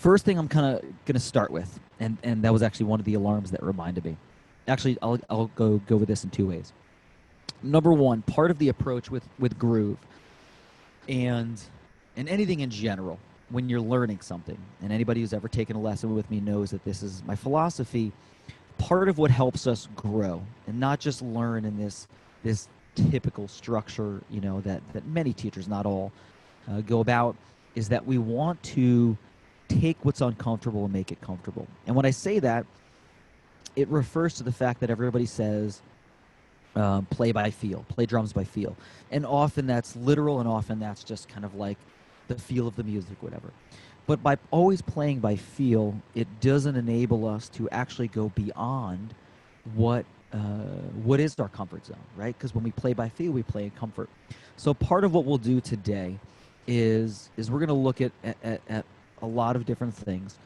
First thing I'm kind of going to start with, and that was actually one of the alarms that reminded me. Actually, I'll go with this in two ways. Number one, part of the approach with groove and anything in general, when you're learning something, and anybody who's ever taken a lesson with me knows that this is my philosophy, part of what helps us grow and not just learn in this typical structure, you know, that many teachers, not all, go about, is that we want to take what's uncomfortable and make it comfortable. And when I say that, it refers to the fact that everybody says, play by feel, play drums by feel. And often that's literal, and often that's just kind of like the feel of the music, whatever. But by always playing by feel, it doesn't enable us to actually go beyond what is our comfort zone, right? Because when we play by feel, we play in comfort. So part of what we'll do today is we're going to look at a lot of different things.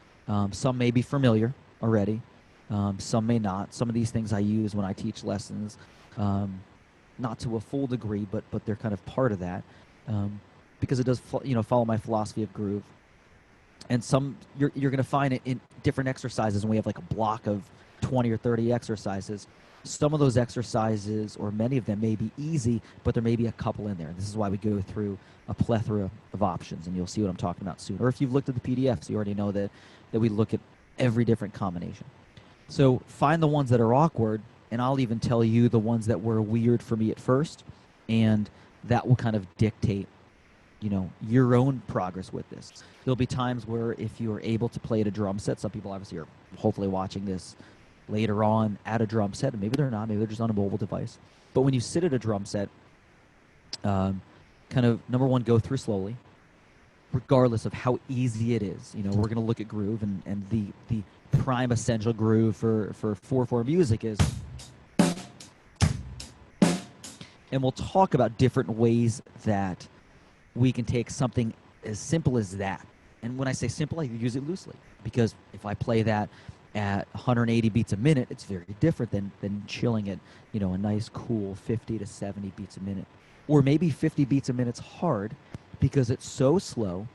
Some may be familiar already. Some may not. Some of these things I use when I teach lessons, not to a full degree, but they're kind of part of that, because it does follow my philosophy of groove. And some you're going to find it in different exercises, and we have like a block of 20 or 30 exercises. Some of those exercises, or many of them, may be easy, but there may be a couple in there. This is why we go through a plethora of options, and you'll see what I'm talking about soon. Or if you've looked at the PDFs, you already know that we look at every different combination. So find the ones that are awkward, and I'll even tell you the ones that were weird for me at first, and that will kind of dictate, you know, your own progress with this. There'll be times where if you are able to play at a drum set, some people obviously are hopefully watching this later on at a drum set, and maybe they're not, maybe they're just on a mobile device. But when you sit at a drum set, kind of, number one, go through slowly, regardless of how easy it is. You know, we're going to look at groove, and the prime essential groove for 4/4 music is, and we'll talk about different ways that we can take something as simple as that. And when I say simple, I use it loosely, because if I play that at 180 beats a minute, it's very different than chilling at, you know, a nice cool 50 to 70 beats a minute. Or maybe 50 beats a minute's hard because it's so slow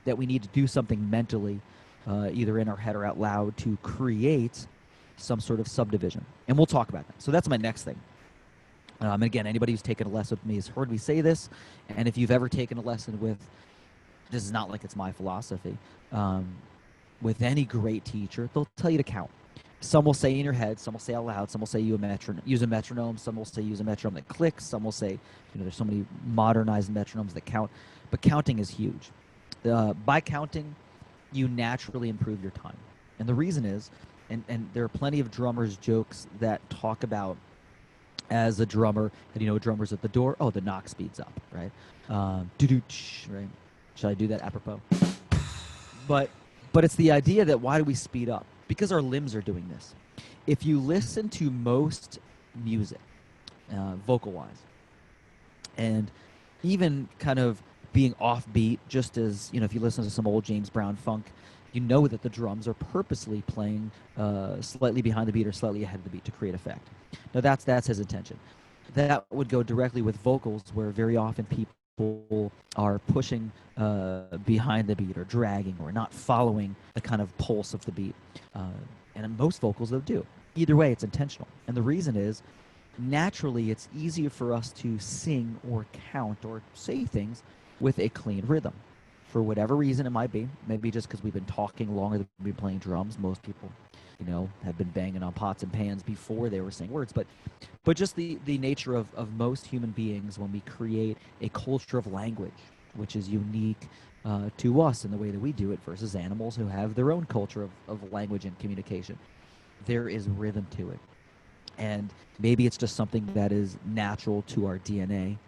that we need to do something mentally, either in our head or out loud, to create some sort of subdivision. And we'll talk about that. So that's my next thing. And again, anybody who's taken a lesson with me has heard me say this. And if you've ever taken a lesson with, this is not like it's my philosophy, with any great teacher, they'll tell you to count. Some will say in your head, some will say out loud, some will say use a metronome, some will say use a metronome that clicks, some will say, you know, there's so many modernized metronomes that count, but counting is huge. By counting, you naturally improve your time. And the reason is, and there are plenty of drummers' jokes that talk about, as a drummer, and you know, a drummer's at the door, oh, the knock speeds up, right? Right? Should I do that apropos? But it's the idea that, why do we speed up? Because our limbs are doing this. If you listen to most music, vocal-wise, and even kind of being offbeat, just as, you know, if you listen to some old James Brown funk, you know that the drums are purposely playing slightly behind the beat or slightly ahead of the beat to create effect. Now that's his intention. That would go directly with vocals, where very often people are pushing behind the beat or dragging or not following the kind of pulse of the beat. And in most vocals, they'll do. Either way, it's intentional. And the reason is, naturally, it's easier for us to sing or count or say things with a clean rhythm. For whatever reason it might be, maybe just because we've been talking longer than we've been playing drums. Most people, you know, have been banging on pots and pans before they were saying words. But just the nature of most human beings, when we create a culture of language, which is unique to us in the way that we do it versus animals who have their own culture of language and communication, there is rhythm to it. And maybe it's just something that is natural to our DNA,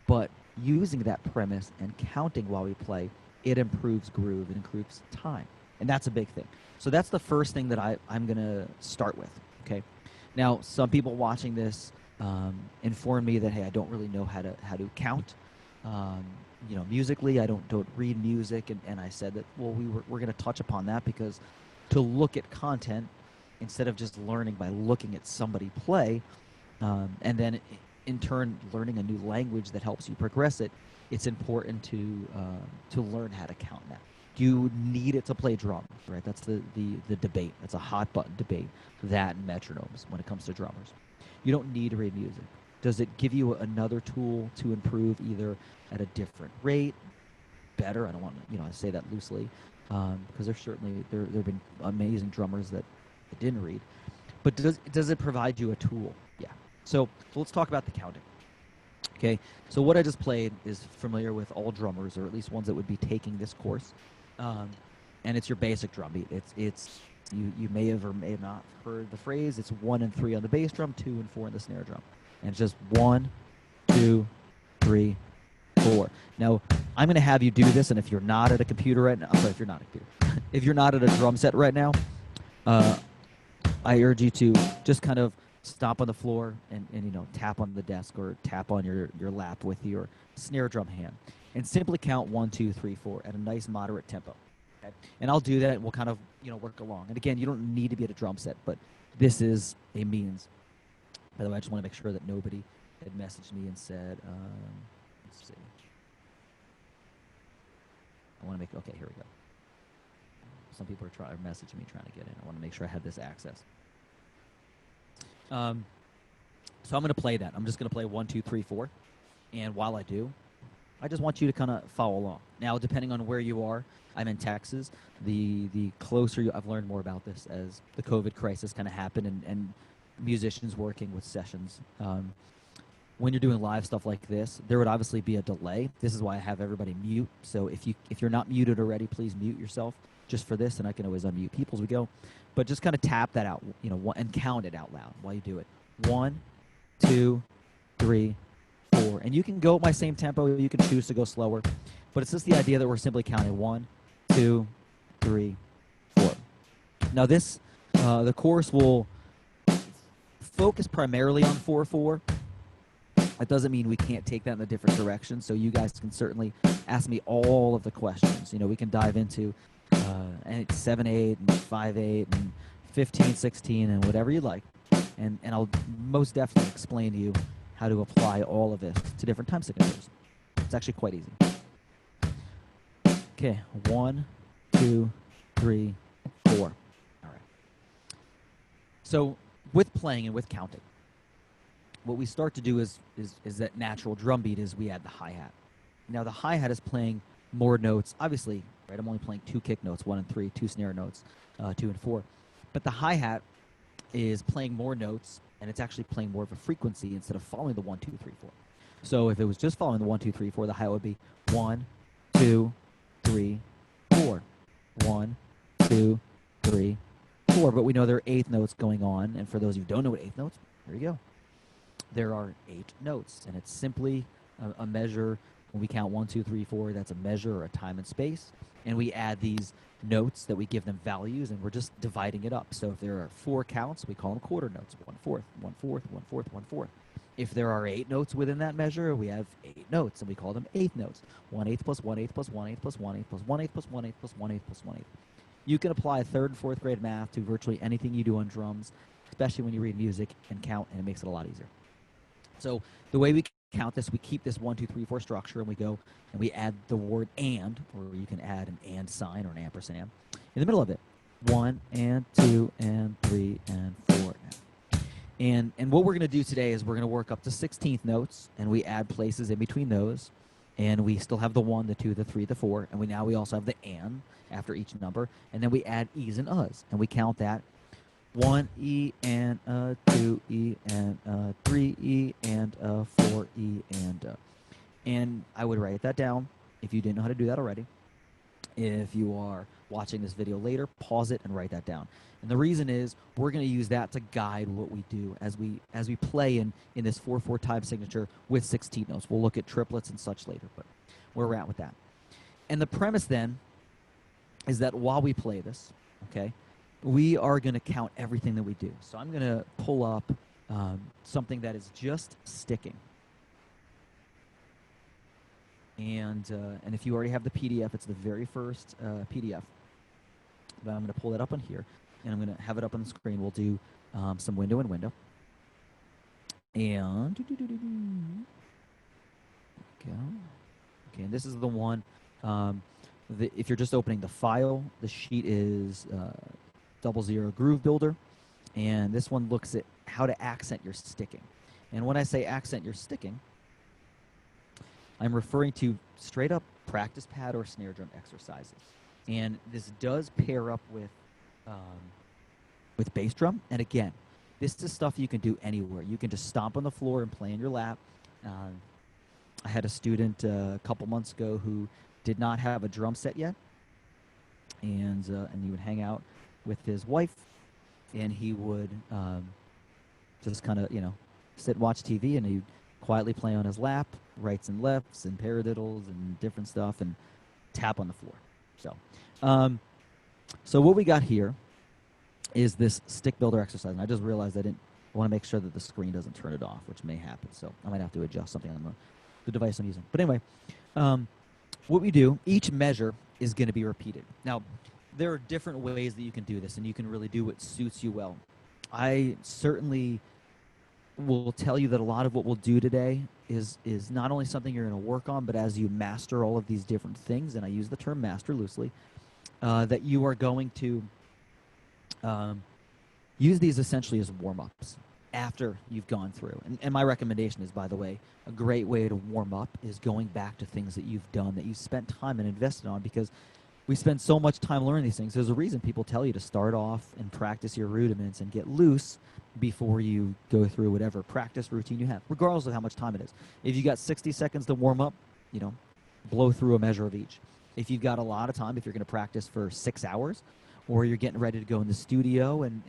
but using that premise and counting while we play, it improves groove, it improves time. And that's a big thing. So that's the first thing that I'm going to start with, okay? Now, some people watching this inform me that, hey, I don't really know how to count. You know, musically, I don't read music. And I said that, well, we're going to touch upon that, because to look at content, instead of just learning by looking at somebody play, and then in turn learning a new language that helps you progress it, it's important to learn how to count now, Do you need it to play drums, right? That's the debate. That's a hot button debate, that and metronomes when it comes to drummers. You don't need to read music. Does it give you another tool to improve either at a different rate, better? I don't want to, I say that loosely, because there's certainly there have been amazing drummers that didn't read. But does it provide you a tool? Yeah. So let's talk about the counting. Okay. So what I just played is familiar with all drummers, or at least ones that would be taking this course, and it's your basic drum beat. It's you may have or may have not heard the phrase. It's 1 and 3 on the bass drum, 2 and 4 on the snare drum, and it's just 1, 2, 3, 4. Now I'm going to have you do this, and if you're not at a computer right now, if you're not at a computer, if you're not at a drum set right now, I urge you to just kind of stomp on the floor and tap on the desk or tap on your lap with your snare drum hand, and simply count 1, 2, 3, 4 at a nice moderate tempo. Okay? And I'll do that, and we'll kind of work along. And again, you don't need to be at a drum set, but this is a means. By the way, I just want to make sure that nobody had messaged me and said, let's see. I want to make, okay, here we go. Some people are messaging me trying to get in. I want to make sure I have this access. So I'm going to play that. I'm just going to play 1, 2, 3, 4. And while I do, I just want you to kind of follow along. Now, depending on where you are, I'm in Texas. The closer I've learned more about this as the COVID crisis kind of happened and musicians working with sessions. When you're doing live stuff like this, there would obviously be a delay. This is why I have everybody mute. So if you're not muted already, please mute yourself just for this, and I can always unmute people as we go. But just kind of tap that out, and count it out loud while you do it. 1, 2, 3, 4. And you can go at my same tempo. You can choose to go slower. But it's just the idea that we're simply counting 1, 2, 3, 4. Now this, the course will focus primarily on 4/4. That doesn't mean we can't take that in a different direction. So you guys can certainly ask me all of the questions. We can dive into 7/8 and 5/8 and 15/16 and whatever you like. And I'll most definitely explain to you how to apply all of this to different time signatures. It's actually quite easy. Okay, 1, 2, 3, 4. All right. So with playing and with counting, what we start to do is that natural drum beat is we add the hi-hat. Now the hi-hat is playing more notes, obviously, right? I'm only playing 2 kick notes, 1 and 3, 2 snare notes, 2 and 4. But the hi-hat is playing more notes, and it's actually playing more of a frequency instead of following the 1, 2, 3, 4. So if it was just following the 1, 2, 3, 4, the hi-hat would be 1, 2, 3, 4. 1, 2, 3, 4. But we know there are 8th notes going on, and for those who don't know what 8th notes, here you go. There are 8 notes, and it's simply a measure. When we count 1, 2, 3, 4, that's a measure or a time and space. And we add these notes that we give them values, and we're just dividing it up. So if there are 4 counts, we call them quarter notes. 1/4, 1/4, 1/4, 1/4. If there are 8 notes within that measure, we have 8 notes, and we call them 8th notes. 1/8 plus 1/8 plus 1/8 plus 1/8 plus 1/8 plus 1/8 plus 1/8 plus 1/8. You can apply 3rd and 4th grade math to virtually anything you do on drums, especially when you read music and count, and it makes it a lot easier. So the way we count this, we keep this 1, 2, 3, 4 structure, and we go and we add the word and, or you can add an and sign or an ampersand in the middle of it. 1 and 2 and 3 and 4. And what we're going to do today is we're going to work up to 16th notes, and we add places in between those, and we still have the 1, the 2, the 3, the 4, and we also have the and after each number, and then we add e's and uhs, and we count that. 1 E and 2 E and 3 E and 4 E and I would write that down if you didn't know how to do that already. If you are watching this video later, pause it and write that down. And the reason is we're going to use that to guide what we do as we play in this 4/4 time signature with 16 notes. We'll look at triplets and such later, but where we're at with that. And the premise then is that while we play this, okay, we are going to count everything that we do. So I'm going to pull up something that is just sticking. And if you already have the PDF, it's the very first PDF. But I'm going to pull that up on here, and I'm going to have it up on the screen. We'll do some window and window. And go. Okay, and this is the one. if you're just opening the file, the sheet is 00 Groove Builder, and this one looks at how to accent your sticking. And when I say accent your sticking, I'm referring to straight up practice pad or snare drum exercises. And this does pair up with bass drum. And again, this is stuff you can do anywhere. You can just stomp on the floor and play in your lap. I had a student a couple months ago who did not have a drum set yet, and he would hang out with his wife, and he would just kind of, sit and watch TV, and he'd quietly play on his lap, rights and lefts and paradiddles and different stuff, and tap on the floor. So what we got here is this stick builder exercise, and I just realized I want to make sure that the screen doesn't turn it off, which may happen, so I might have to adjust something on the device I'm using. But anyway, what we do, each measure is going to be repeated. Now, there are different ways that you can do this, and you can really do what suits you well. I certainly will tell you that a lot of what we'll do today is not only something you're going to work on, but as you master all of these different things, and I use the term master loosely, that you are going to use these essentially as warm-ups after you've gone through. And my recommendation is, by the way, a great way to warm up is going back to things that you've done, that you've spent time and invested on, because we spend so much time learning these things. There's a reason people tell you to start off and practice your rudiments and get loose before you go through whatever practice routine you have, regardless of how much time it is. If you got 60 seconds to warm up, blow through a measure of each. If you've got a lot of time, if you're going to practice for 6 hours, or you're getting ready to go in the studio and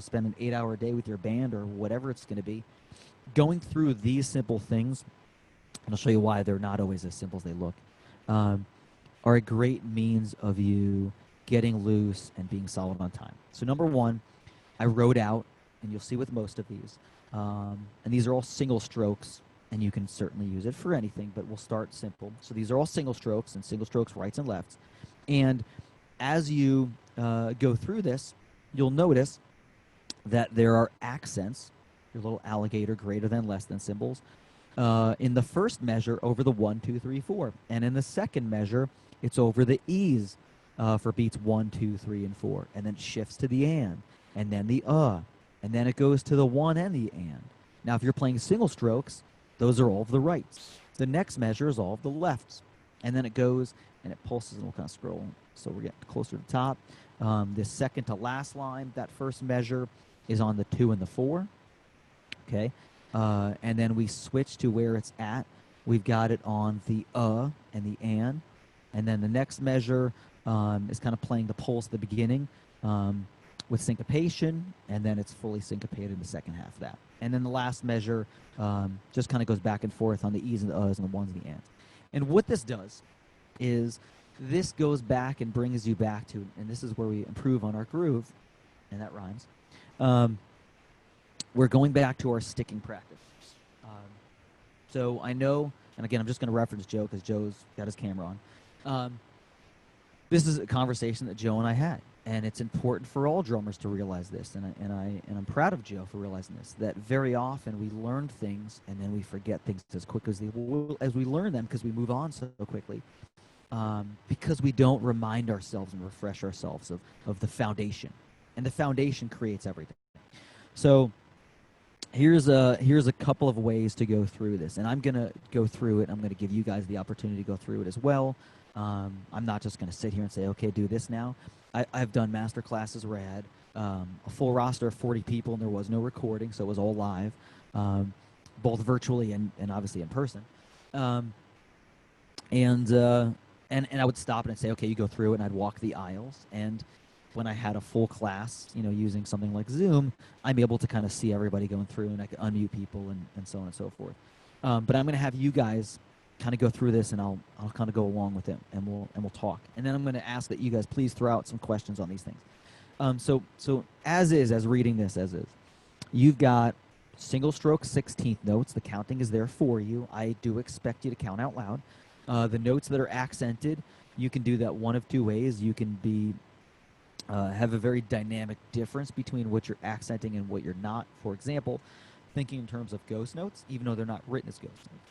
spend an 8-hour day with your band or whatever it's going to be, going through these simple things, and I'll show you why they're not always as simple as they look, are a great means of you getting loose and being solid on time. So number one, I wrote out, and you'll see with most of these, and these are all single strokes, and you can certainly use it for anything, but we'll start simple. So these are all single strokes, and single strokes rights and lefts. And as you go through this, you'll notice that there are accents, your little alligator greater than, less than symbols, in the first measure over the 1, 2, 3, 4. And in the second measure, it's over the E's for beats 1, 2, 3, and 4. And then it shifts to the and then the and then it goes to the 1 and the and. Now, if you're playing single strokes, those are all of the rights. The next measure is all of the lefts. And then it goes and it pulses, and we'll kind of scroll so we're getting closer to the top. This second to last line, that first measure is on the 2 and the 4. Okay. And then we switch to where it's at. We've got it on the and the and. And then the next measure is kind of playing the pulse at the beginning with syncopation, and then it's fully syncopated in the second half of that. And then the last measure just kind of goes back and forth on the E's and the U's and the 1s and the ands. And what this does is this goes back and brings you back to, and this is where we improve on our groove, and that rhymes. We're going back to our sticking practice. So I know, and again, I'm just going to reference Joe because Joe's got his camera on. This is a conversation that Joe and I had, and it's important for all drummers to realize this, and I'm proud of Joe for realizing this, that very often we learn things and then we forget things as quick as we learn them, because we move on so quickly, because we don't remind ourselves and refresh ourselves of the foundation, and the foundation creates everything. So here's a couple of ways to go through this, and I'm going to go through it. I'm going to give you guys the opportunity to go through it as well. I'm not just going to sit here and say, okay, do this now. I've done master classes where I had a full roster of 40 people, and there was no recording, so it was all live, both virtually and obviously in person. And I would stop and I'd say, okay, you go through it, and I'd walk the aisles. And when I had a full class, using something like Zoom, I'm able to kind of see everybody going through, and I could unmute people and so on and so forth. But I'm going to have you guys kind of go through this, and I'll kind of go along with it, and we'll talk. And then I'm going to ask that you guys please throw out some questions on these things. So as reading this as is, you've got single stroke 16th notes. The counting is there for you. I do expect you to count out loud. The notes that are accented, you can do that one of two ways. You can be have a very dynamic difference between what you're accenting and what you're not. For example, thinking in terms of ghost notes, even though they're not written as ghost notes.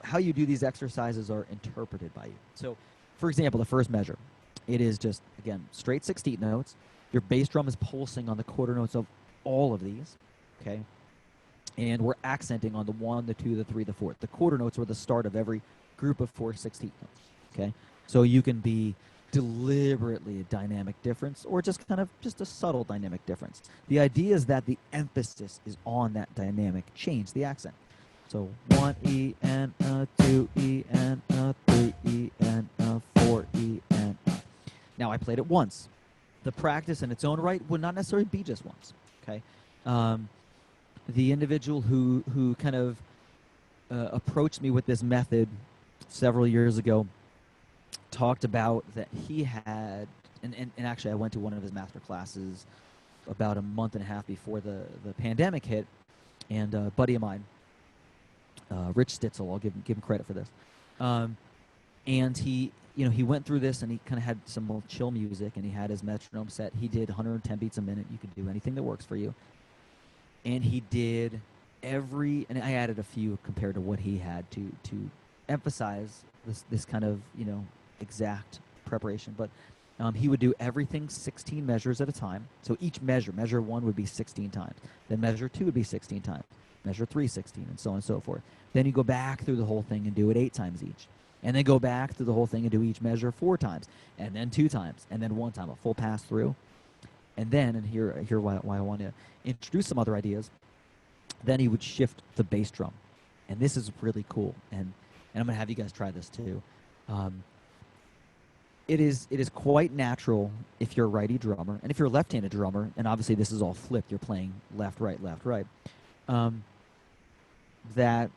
How you do these exercises are interpreted by you. So for example, the first measure, it is just, again, straight 16th notes. Your bass drum is pulsing on the quarter notes of all of these, okay? And we're accenting on the 1, the 2, the 3, the 4. The quarter notes are the start of every group of 4 16th notes, okay? So you can be deliberately a dynamic difference or just kind of just a subtle dynamic difference. The idea is that the emphasis is on that dynamic change, the accent. So 1 E and a 2 E and a 3 E and a 4 E and a. Now I played it once. The practice in its own right would not necessarily be just once, okay? The individual who kind of approached me with this method several years ago talked about that he had, and actually I went to one of his master classes about a month and a half before the pandemic hit, and a buddy of mine, Rich Stitzel, I'll give him credit for this, and he went through this and he kind of had some more chill music and he had his metronome set. He did 110 beats a minute. You can do anything that works for you. And he did and I added a few compared to what he had to emphasize this kind of, exact preparation. But he would do everything 16 measures at a time. So each measure 1 would be 16 times. Then measure 2 would be 16 times. Measure 3, 16, and so on and so forth. Then you go back through the whole thing and do it 8 times each. And then go back through the whole thing and do each measure 4 times. And then 2 times. And then 1 time, a full pass through. And then, and here why I want to introduce some other ideas, then he would shift the bass drum. And this is really cool. And I'm going to have you guys try this too. It is quite natural if you're a righty drummer, and if you're a left-handed drummer, and obviously this is all flipped, you're playing left, right, that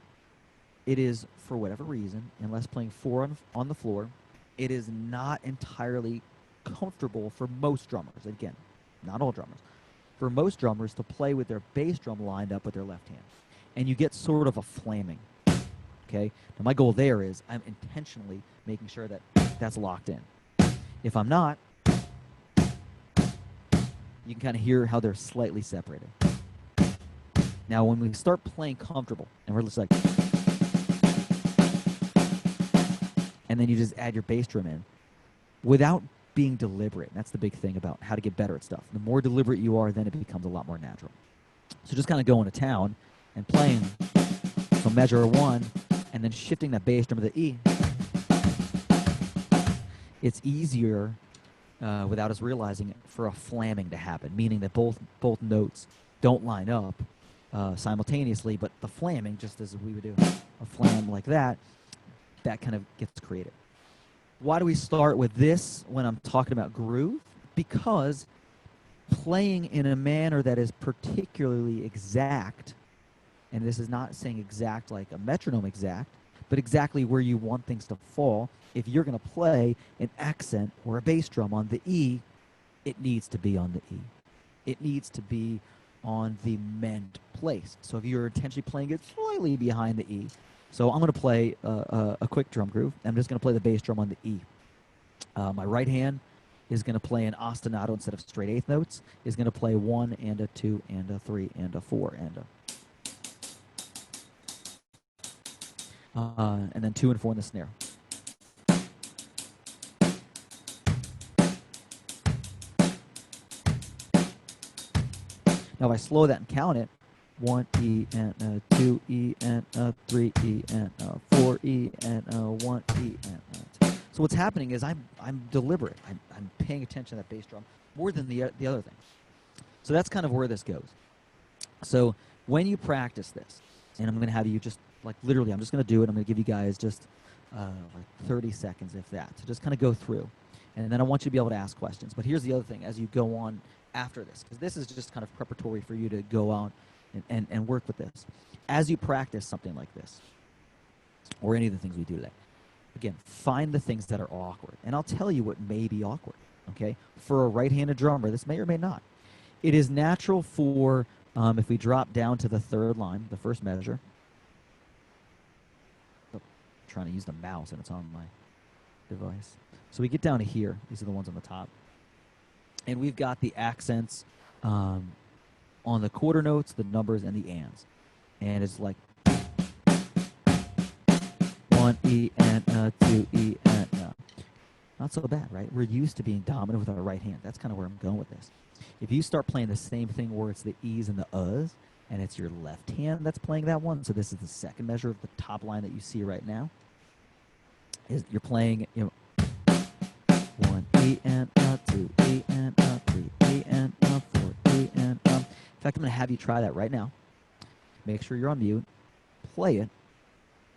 it is, for whatever reason, unless playing 4 on the floor, it is not entirely comfortable for most drummers. Again, not all drummers. For most drummers to play with their bass drum lined up with their left hand. And you get sort of a flamming. Okay? Now my goal there is I'm intentionally making sure that that's locked in. If I'm not, you can kind of hear how they're slightly separated. Now when we start playing comfortable, and we're just like, and then you just add your bass drum in, without being deliberate. That's the big thing about how to get better at stuff. The more deliberate you are, then it becomes a lot more natural. So just kind of going to town and playing, so measure 1, and then shifting that bass drum to the E. It's easier, without us realizing it, for a flamming to happen, meaning that both notes don't line up simultaneously, but the flamming, just as we would do a flam like that kind of gets created. Why do we start with this when I'm talking about groove? Because playing in a manner that is particularly exact, and this is not saying exact like a metronome exact, but exactly where you want things to fall. If you're going to play an accent or a bass drum on the E, it needs to be on the E. It needs to be on the meant place. So if you're intentionally playing it slightly behind the E, so I'm going to play a quick drum groove. I'm just going to play the bass drum on the E. My right hand is going to play an ostinato instead of straight 8th notes. Is going to play 1 and a 2 and a 3 and a 4 and then 2 and 4 in the snare. Now if I slow that and count it, 1 E and a 2 E and a 3 E and a 4 E and a 1 E and a 2. So what's happening is I'm deliberate. I'm paying attention to that bass drum more than the other things. So that's kind of where this goes. So when you practice this, and I'm going to have you just like literally, I'm just going to do it. I'm going to give you guys just like 30 seconds, if that. So just kind of go through, and then I want you to be able to ask questions. But here's the other thing: as you go on after this, because this is just kind of preparatory for you to go out and work with this. As you practice something like this, or any of the things we do today, again, find the things that are awkward. And I'll tell you what may be awkward, okay? For a right-handed drummer, this may or may not. It is natural for, if we drop down to the 3rd line, the first measure. Oh, trying to use the mouse and it's on my device. So we get down to here. These are the ones on the top. And we've got the accents on the quarter notes, the numbers, and the ands. And it's like 1 E and a 2 E and a. Not so bad, right? We're used to being dominant with our right hand. That's kind of where I'm going with this. If you start playing the same thing where it's the E's and the U's, and it's your left hand that's playing that one, so this is the second measure of the top line that you see right now, is you're playing, 1 E and A, 2 E and A, 3 E and A, 4 E and A. In fact, I'm going to have you try that right now. Make sure you're on mute. Play it.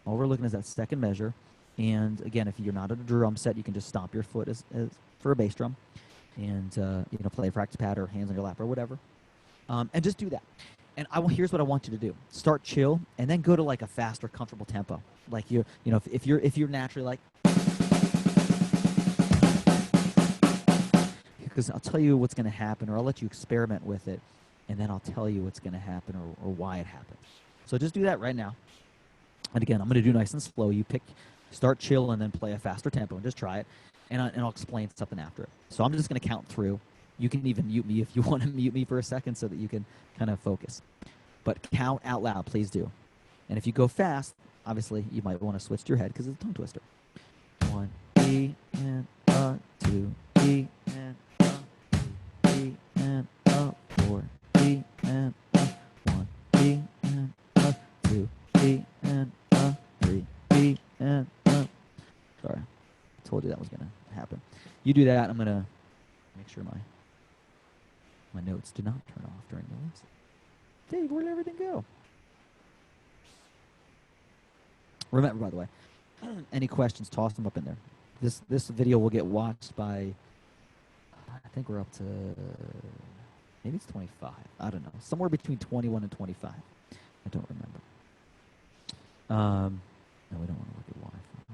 All we're looking at is that second measure. And again, if you're not at a drum set, you can just stomp your foot as for a bass drum, and play a practice pad or hands on your lap or whatever, and just do that. And here's what I want you to do: start chill, and then go to like a faster, comfortable tempo. Like if you're naturally like, because I'll tell you what's going to happen, or I'll let you experiment with it, and then I'll tell you what's going to happen or why it happened. So just do that right now. And again, I'm going to do nice and slow. You start chill and then play a faster tempo and just try it. And I'll explain something after it. So I'm just going to count through. You can even mute me if you want to mute me for a second so that you can kind of focus. But count out loud, please do. And if you go fast, obviously you might want to switch to your head because it's a tongue twister. 1 E and A, 2 E and A, 3 E and A, 4 E and A, 1 E and A, 2 E and A, 3 E and A. Sorry, I told you that was going to happen. You do that. I'm going to make sure my notes do not turn off during the lesson. Dave, where'd everything go? Remember, by the way, any questions, toss them up in there. This video will get watched by, I think we're up to, maybe it's 25. I don't know. Somewhere between 21 and 25. I don't remember. No, we don't want to look at Wi-Fi.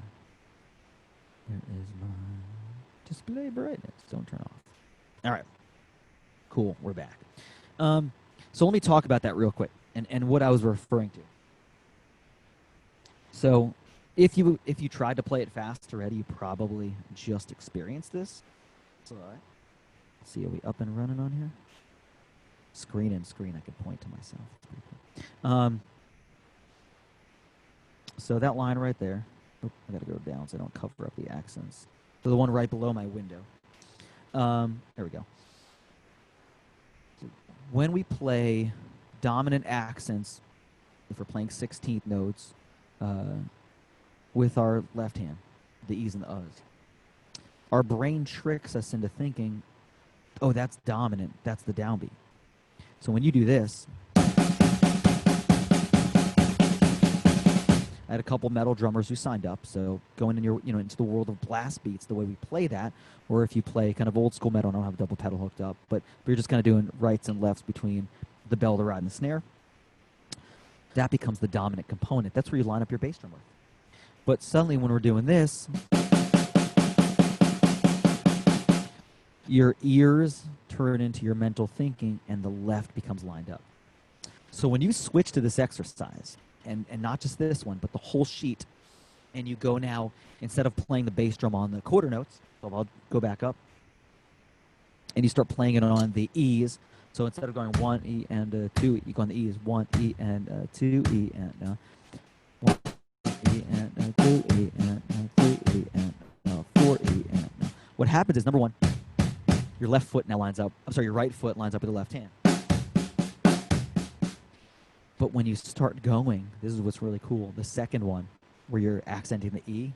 Where is my display brightness? Don't turn off. All right. Cool. We're back. So let me talk about that real quick and what I was referring to. So if you tried to play it fast already, you probably just experienced this. It's all right. Let's see, are we up and running on here? Screen and screen, I can point to myself. It's pretty cool. So that line right there, oh, I got to go down so I don't cover up the accents. So the one right below my window. There we go. So when we play dominant accents, if we're playing 16th notes with our left hand, the E's and the U's, our brain tricks us into thinking, oh, that's dominant, that's the downbeat. So when you do this, I had a couple metal drummers who signed up, so going in into the world of blast beats, the way we play that, or if you play kind of old school metal, I don't have a double pedal hooked up, but you're just kind of doing rights and lefts between the bell, the ride, and the snare, that becomes the dominant component. That's where you line up your bass drum with. But suddenly when we're doing this, your ears turn into your mental thinking and the left becomes lined up. So when you switch to this exercise, and not just this one, but the whole sheet, and you go now, instead of playing the bass drum on the quarter notes, so I'll go back up, and you start playing it on the E's. So instead of going 1 E and 2 E, you go on the E's, 1 E and 2 E and 1 E and 2 E and 3 E and 4 E and what happens is, number one, your left foot now lines up. I'm sorry, your right foot lines up with the left hand. But when you start going, this is what's really cool. The second one, where you're accenting the E,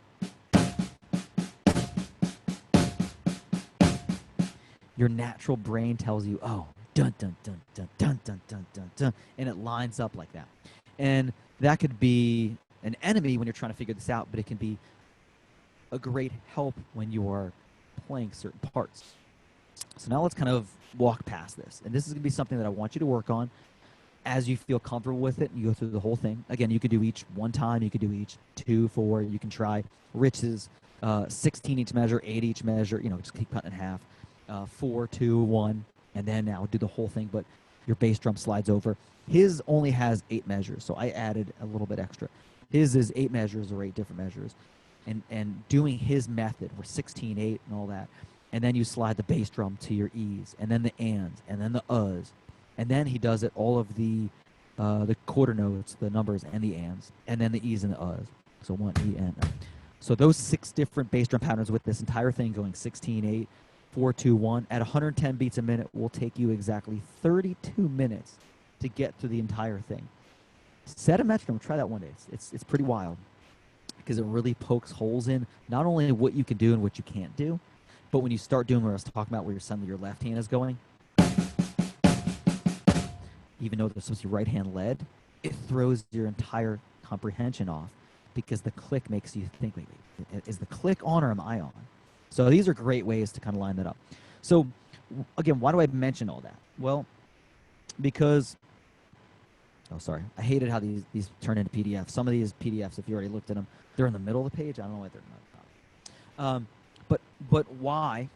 your natural brain tells you, oh, dun, dun, dun, dun, dun, dun, dun, dun, dun, and it lines up like that. And that could be an enemy when you're trying to figure this out, but it can be a great help when you are playing certain parts. So now let's kind of walk past this. And this is going to be something that I want you to work on as you feel comfortable with it, and you go through the whole thing. Again, you could do each one time. You could do each 2, 4. You can try Rich's 16 each measure, 8 each measure. Just keep cutting in half. 4, 2, 1, and then now do the whole thing, but your bass drum slides over. His only has 8 measures, so I added a little bit extra. His is 8 measures or 8 different measures. And doing his method, where 16, 8, and all that, and then you slide the bass drum to your E's, and then the ands, and then the U's, and then he does it all of the quarter notes, the numbers, and the ands, and then the E's and the U's. So 1 E and So those 6 different bass drum patterns with this entire thing going 16, 8, 4, 2, 1 at 110 beats a minute will take you exactly 32 minutes to get through the entire thing. Set a metronome. Try that one day. It's pretty wild because it really pokes holes in not only what you can do and what you can't do, but when you start doing what I was talking about, where suddenly your left hand is going, even though they're supposed to be right hand led, it throws your entire comprehension off because the click makes you think, wait, is the click on or am I on? So these are great ways to kind of line that up. So again, why do I mention all that? Well, because, oh, sorry, I hated how these turn into PDFs. Some of these PDFs, if you already looked at them, they're in the middle of the page. I don't know why they're not. But why?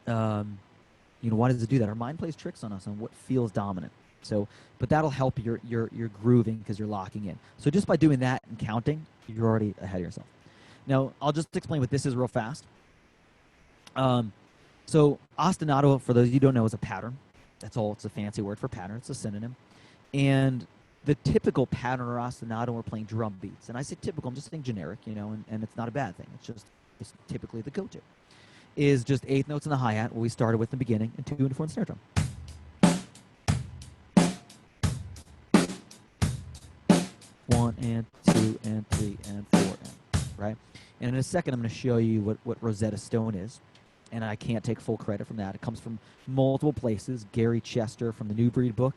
Why does it do that? Our mind plays tricks on us on what feels dominant. So, but that'll help your grooving because you're locking in. So just by doing that and counting, you're already ahead of yourself. Now, I'll just explain what this is real fast. So ostinato, for those of you who don't know, is a pattern. That's all. It's a fancy word for pattern. It's a synonym. And the typical pattern or ostinato, we're playing drum beats. And I say typical, I'm just saying generic, and it's not a bad thing. It's typically the go-to. Is just 8th notes in the hi-hat, what we started with in the beginning, and 2 and 4 in the snare drum. 1 and 2 and 3 and 4, right? And in a second, I'm going to show you what Rosetta Stone is. And I can't take full credit from that. It comes from multiple places. Gary Chester from the New Breed book.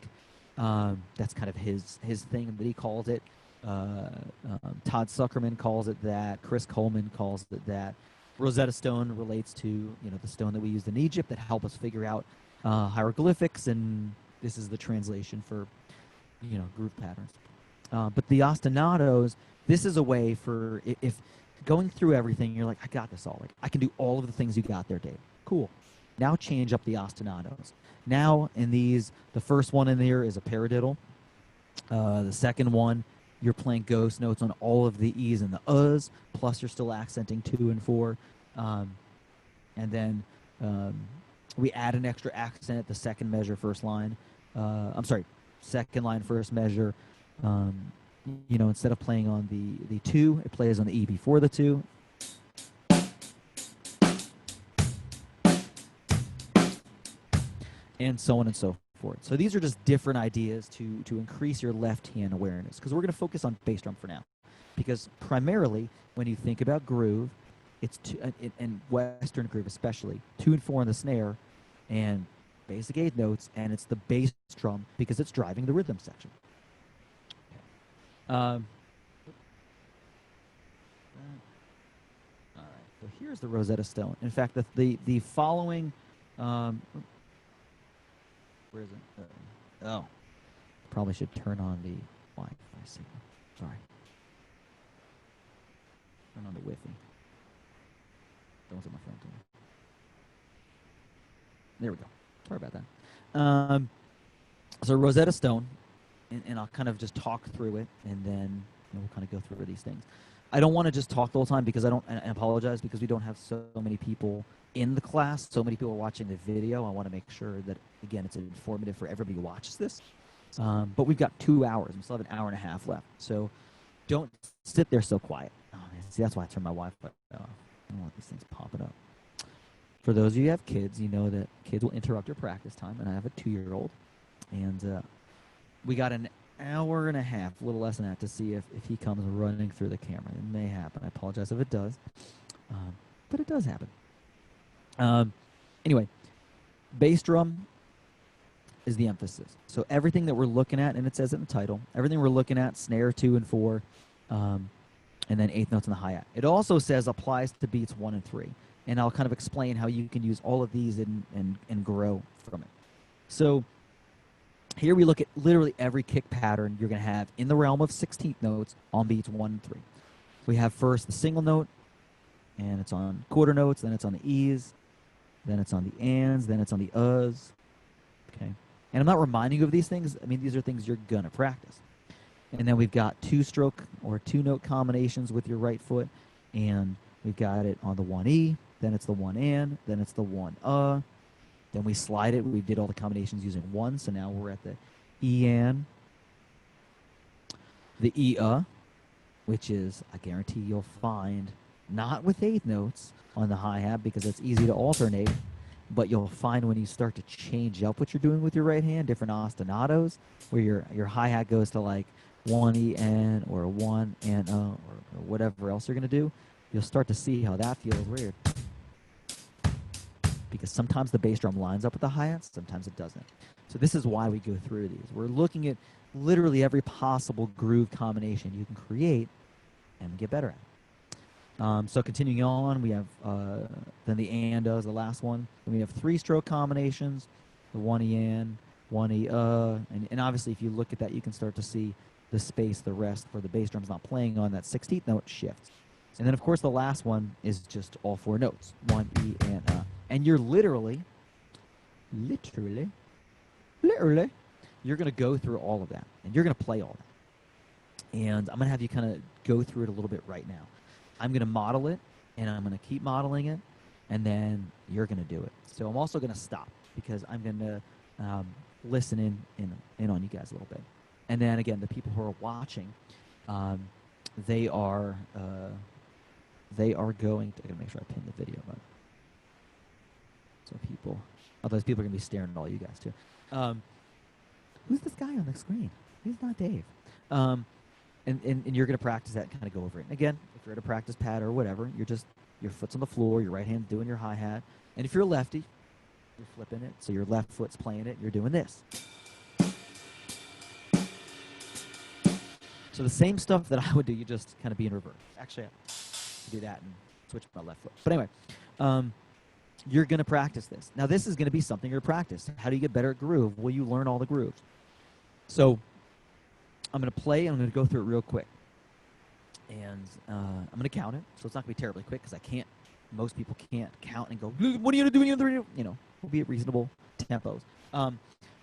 That's kind of his thing that he calls it. Todd Zuckerman calls it that. Chris Coleman calls it that. Rosetta Stone relates to the stone that we used in Egypt that help us figure out hieroglyphics, and this is the translation for groove patterns. But the ostinatos, this is a way for if going through everything, you're like, I got this all. Like, I can do all of the things you got there, Dave. Cool. Now change up the ostinatos. Now in these, the first one in here is a paradiddle. The second one, you're playing ghost notes on all of the E's and the U's, plus you're still accenting 2 and 4. And then we add an extra accent at the second measure, first line. Second line, first measure. Instead of playing on the 2, it plays on the E before the 2. And so on and so forth. So these are just different ideas to increase your left hand awareness, because we're going to focus on bass drum for now, because primarily when you think about groove, it's and Western groove especially, 2 and 4 on the snare and basic 8th notes, and it's the bass drum because it's driving the rhythm section. All right, so here's the Rosetta Stone. In fact, the following, where is it? Probably should turn on the Wi-Fi signal. Sorry. Turn on the Wi-Fi. Don't look at my phone too. There we go. Sorry about that. So Rosetta Stone. And I'll kind of just talk through it, and then we'll kind of go through these things. I don't want to just talk the whole time because I apologize because we don't have so many people in the class, so many people watching the video. I want to make sure that, again, it's informative for everybody who watches this. But we've got 2 hours. We still have an hour and a half left. So don't sit there so quiet. Oh, man, see, that's why I turned my Wi-Fi off. I don't want these things popping up. For those of you who have kids, you know that kids will interrupt your practice time, and I have a 2-year-old. And we got an hour and a half, a little less than that, to see if he comes running through the camera. It may happen. I apologize if it does. But it does happen. Anyway, bass drum is the emphasis. So everything that we're looking at, and it says it in the title, everything we're looking at, snare 2 and 4, and then 8th notes in the hi-hat. It also says applies to beats 1 and 3. And I'll kind of explain how you can use all of these and grow from it. So here we look at literally every kick pattern you're going to have in the realm of 16th notes on beats 1 and 3. We have first the single note, and it's on quarter notes, then it's on the E's, then it's on the ands, then it's on the U's. Okay. And I'm not reminding you of these things. I mean, these are things you're going to practice. And then we've got 2-stroke or 2-note combinations with your right foot, and we've got it on the 1E, then it's the 1 and, then it's the 1 Then we slide it. We did all the combinations using 1, so now we're at the E and, the E which is, I guarantee you'll find, not with eighth notes on the hi-hat because it's easy to alternate, but you'll find when you start to change up what you're doing with your right hand, different ostinatos, where your hi-hat goes to like 1 or 1 or whatever else you're going to do, you'll start to see how that feels weird. Because sometimes the bass drum lines up with the hi-hats, sometimes it doesn't. So this is why we go through these. We're looking at literally every possible groove combination you can create and get better at it. So continuing on, we have then the and is the last one. Then we have 3-stroke combinations, the 1E and, 1E and obviously if you look at that, you can start to see the space, the rest where the bass drum's not playing on that 16th note shifts. And then of course the last one is just all 4 notes, 1E and. And you're literally, you're going to go through all of that. And you're going to play all that. And I'm going to have you kind of go through it a little bit right now. I'm going to model it, and I'm going to keep modeling it, and then you're going to do it. So I'm also going to stop because I'm going to listen in on you guys a little bit. And then, again, the people who are watching, they are going to make sure I pin the video. But so people, otherwise people are going to be staring at all you guys too. Who's this guy on the screen? He's not Dave. And you're going to practice that and kind of go over it. And again, if you're at a practice pad or whatever, your foot's on the floor, your right hand's doing your hi-hat. And if you're a lefty, you're flipping it. So your left foot's playing it, you're doing this. So the same stuff that I would do, you just kind of be in reverse. Actually, I do that and switch my left foot. But anyway, you're going to practice this. Now, this is going to be something you're going to practice. How do you get better at groove? Well, you learn all the grooves. So I'm going to play. I'm going to go through it real quick. And I'm going to count it. So it's not going to be terribly quick because I can't. Most people can't count and go, what are you going to do? You know, we'll be at reasonable tempos.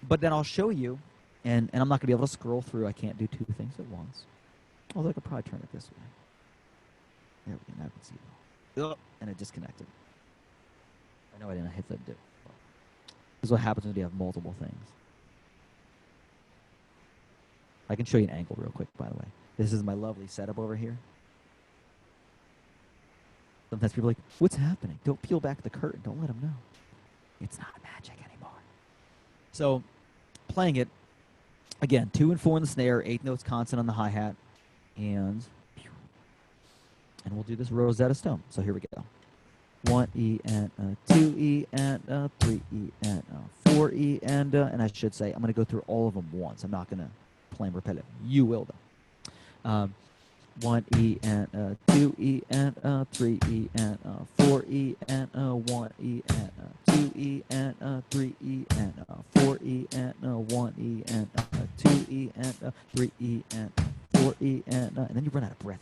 But then I'll show you, and I'm not going to be able to scroll through. I can't do 2 things at once. Although I could probably turn it this way. There we go. Now I can see it all. And it disconnected. No, I didn't. I hit that. This is what happens when you have multiple things. I can show you an angle real quick, by the way. This is my lovely setup over here. Sometimes people are like, what's happening? Don't peel back the curtain. Don't let them know. It's not magic anymore. So playing it, again, 2 and 4 in the snare, 8 notes constant on the hi-hat, and we'll do this Rosetta Stone. So here we go. 1E and 2E and 3E and 4E and I should say I'm going to go through all of them once. I'm not going to play them repetitive. You will though. 1E and 2E and 3E and 4E and 1E and 2E and 3E and 4E and 1E and 2E and 3E and 4E and then you run out of breath.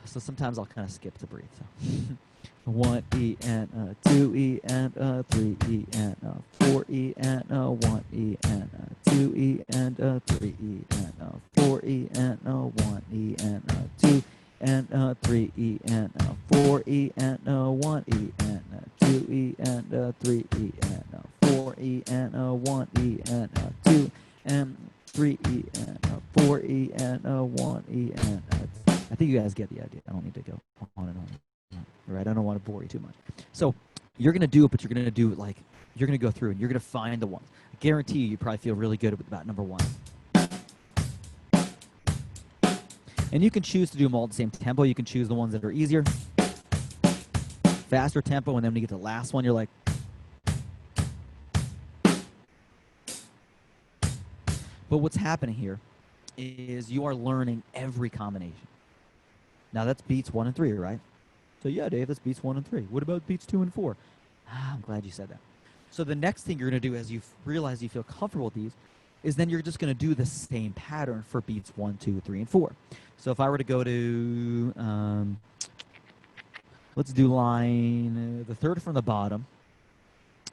So sometimes I'll kind of skip to breathe. So. 1E and 2E and 3E and 4E and 1E and 2E and 3E and 4E and 1E and 2 and 3E and 4E and 1E and 2E and 3E and 4E and 1E and 2 and 3E and 4E and 1E and I think you guys get the idea. I don't need to go on and on. Right, I don't want to bore you too much. So you're going to do it, but you're going to do it like you're going to go through and you're going to find the ones. I guarantee you probably feel really good about number 1. And you can choose to do them all at the same tempo. You can choose the ones that are easier, faster tempo, and then when you get to the last one, you're like. But what's happening here is you are learning every combination. Now that's beats 1 and 3, right? So yeah, Dave, that's beats 1 and 3. What about beats 2 and 4? I'm glad you said that. So the next thing you're going to do as you realize you feel comfortable with these is then you're just going to do the same pattern for beats 1, 2, 3, and 4. So if I were to go to, let's do line, the third from the bottom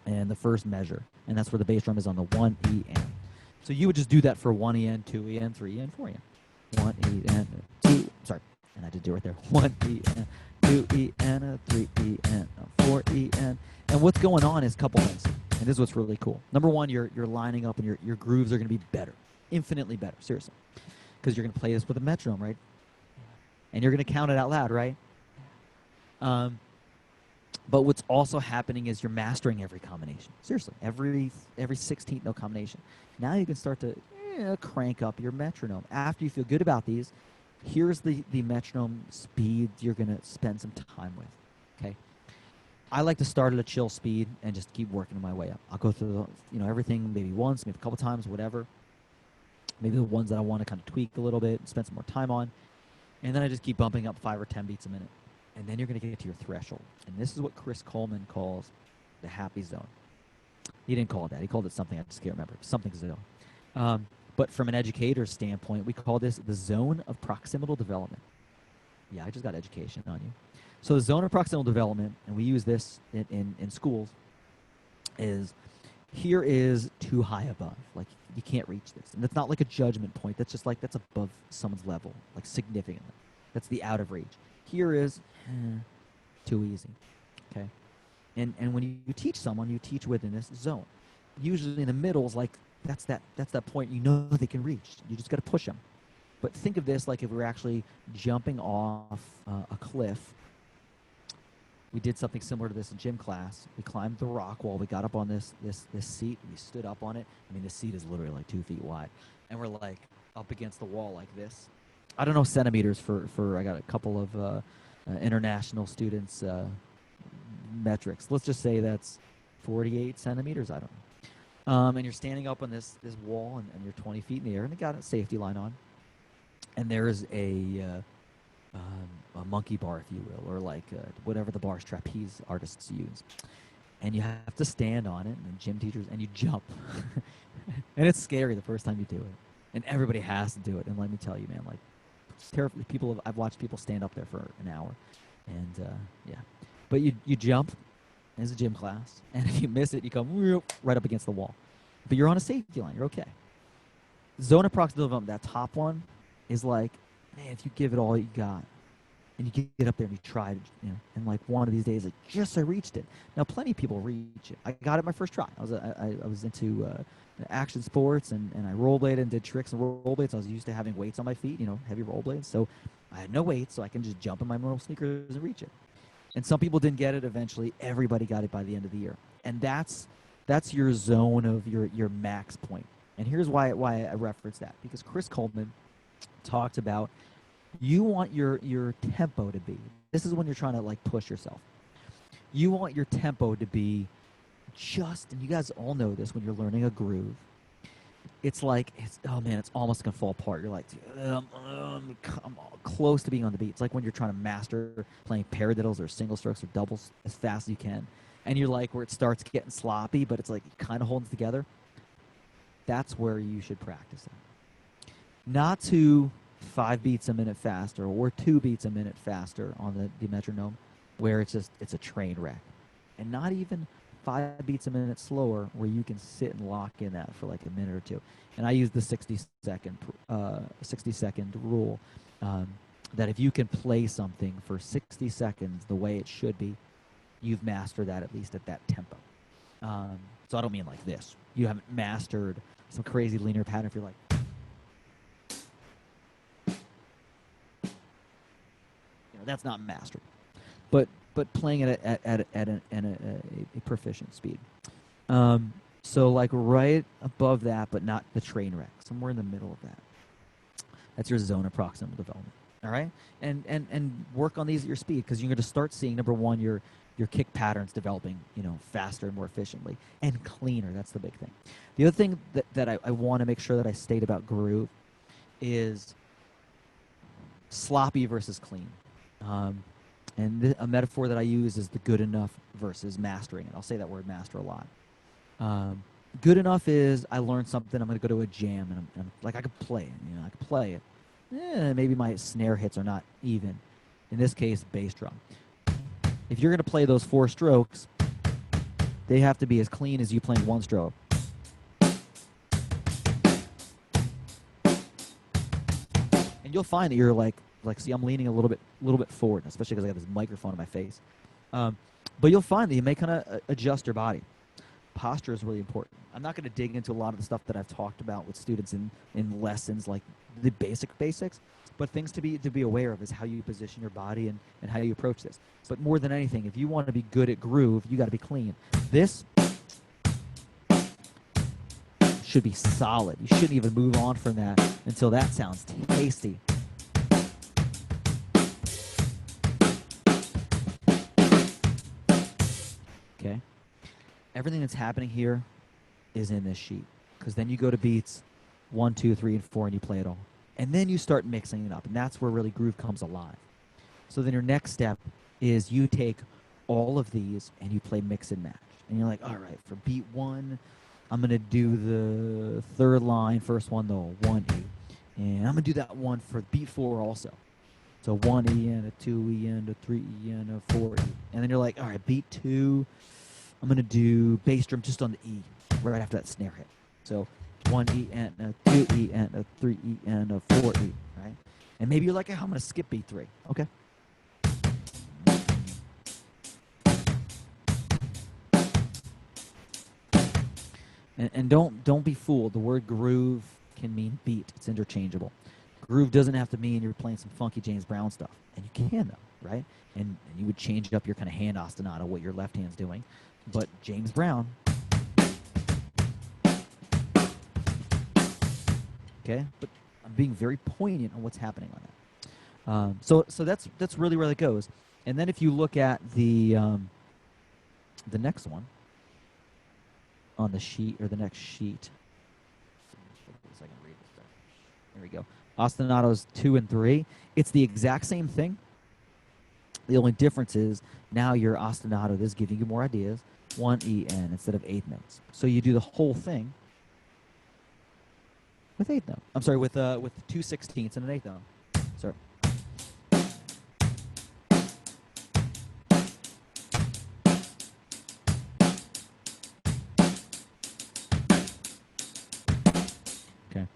and the first measure. And that's where the bass drum is on the 1E and. So you would just do that for 1E and 2E and 3E and 4E and. 1E and 2, sorry. And I did do it right there. 1E and 2E and 3E and 4E and what's going on is a couple things. And this is what's really cool. Number 1, you're lining up and your grooves are going to be better, infinitely better, seriously, because you're going to play this with a metronome, right? and you're going to count it out loud, right? But what's also happening is you're mastering every combination. Seriously, every 16th note combination. Now you can start to crank up your metronome. After you feel good about these, here's the metronome speed you're going to spend some time with. Okay. I like to start at a chill speed and just keep working my way up. I'll go through everything maybe once, maybe a couple times, whatever. Maybe the ones that I want to kind of tweak a little bit and spend some more time on. And then I just keep bumping up 5 or 10 beats a minute. And then you're going to get to your threshold. And this is what Chris Coleman calls the happy zone. He didn't call it that. He called it something I just can't remember. Something zone. But from an educator's standpoint, we call this the zone of proximal development. Yeah, I just got education on you. So the zone of proximal development, and we use this in schools, is here is too high above. Like, you can't reach this. And that's not like a judgment point. That's just like that's above someone's level, like significantly. That's the out of reach. Here is too easy. Okay? And when you teach someone, you teach within this zone. Usually in the middle is like that's that point you know they can reach. You just got to push them. But think of this like if we were actually jumping off a cliff. We did something similar to this in gym class. We climbed the rock wall. We got up on this seat. We stood up on it. I mean, the seat is literally like 2 feet wide, and we're like up against the wall like this. I don't know centimeters for I got a couple of international students metrics. Let's just say that's 48 centimeters. I don't know. And you're standing up on this wall, and you're 20 feet in the air, and it got a safety line on. And there's a monkey bar, if you will, or like whatever the bars trapeze artists use. And you have to stand on it, and gym teachers, and you jump. And it's scary the first time you do it. And everybody has to do it. And let me tell you, man, like, it's terrible. I've watched people stand up there for an hour. And, yeah. But you jump as a gym class, and if you miss it, you come right up against the wall. But you're on a safety line. You're okay. Zone of proximal development, that top one, is like, man, if you give it all you got, and you get up there and you try to, and like one of these days, like, I reached it. Now, plenty of people reach it. I got it my first try. I was into action sports, and I rollerbladed and did tricks and rollerblades. I was used to having weights on my feet, heavy rollerblades. So I had no weights, so I can just jump in my normal sneakers and reach it. And some people didn't get it eventually. Everybody got it by the end of the year. And that's your zone of your max point. And here's why I reference that. Because Chris Coleman talked about you want your tempo to be. This is when you're trying to like push yourself. You want your tempo to be just, and you guys all know this when you're learning a groove. It's like, it's almost going to fall apart. You're like, I'm close to being on the beat. It's like when you're trying to master playing paradiddles or single strokes or doubles as fast as you can. And you're like, where it starts getting sloppy, but it's like kind of holding together. That's where you should practice it. Not to 5 beats a minute faster or 2 beats a minute faster on the metronome, where it's a train wreck. And not even 5 beats a minute slower, where you can sit and lock in that for like a minute or two. And I use the 60-second rule, that if you can play something for 60 seconds the way it should be, you've mastered that, at least at that tempo. So I don't mean like this. You haven't mastered some crazy linear pattern if you're like, that's not mastered. But playing it at a proficient speed. So like right above that, but not the train wreck. Somewhere in the middle of that. That's your zone of proximal development. All right? And work on these at your speed, because you're going to start seeing, number one, your kick patterns developing, faster and more efficiently and cleaner. That's the big thing. The other thing that I want to make sure that I state about groove is sloppy versus clean. And a metaphor that I use is the good enough versus mastering it. I'll say that word master a lot. Good enough is I learned something, I'm going to go to a jam, and I'm like, I could play it. I could play it. Maybe my snare hits are not even. In this case, bass drum. If you're going to play those 4 strokes, they have to be as clean as you playing 1 stroke. And you'll find that you're like, see, I'm leaning a little bit forward, especially because I got this microphone in my face. But you'll find that you may kind of adjust your body. posture is really important. I'm not going to dig into a lot of the stuff that I've talked about with students in lessons, like the basics, but things to be aware of is how you position your body and how you approach this. But more than anything, if you want to be good at groove, you got to be clean. This should be solid. You shouldn't even move on from that until that sounds tasty. Okay. Everything that's happening here is in this sheet, because then you go to beats 1, 2, 3, and 4, and you play it all. And then you start mixing it up, and that's where really groove comes alive. So then your next step is you take all of these and you play mix and match. And you're like, all right, for beat 1, I'm going to do the third line, first one, though, 1E. And I'm going to do that one for beat 4 also. So 1E and a 2E and a 3E and a 4E. And then you're like, all right, beat 2, I'm going to do bass drum just on the E right after that snare hit. So 1E and a 2E and a 3E and a 4E, right? And maybe you're like, oh, I'm going to skip beat 3. Okay. And don't be fooled. The word groove can mean beat. It's interchangeable. Groove doesn't have to mean you're playing some funky James Brown stuff. And you can, though, right? And you would change up your kind of hand ostinato, what your left hand's doing. But James Brown, okay? But I'm being very poignant on what's happening on that. So that's really where that goes. And then if you look at the next one on the sheet, or the next sheet, so I can read this stuff. There we go. Ostinatos 2 and 3. It's the exact same thing. The only difference is now your ostinato is giving you more ideas. 1EN instead of 8 notes. So you do the whole thing with 8 notes. I'm sorry, with 2 16ths and an 8th note. Sorry. Okay.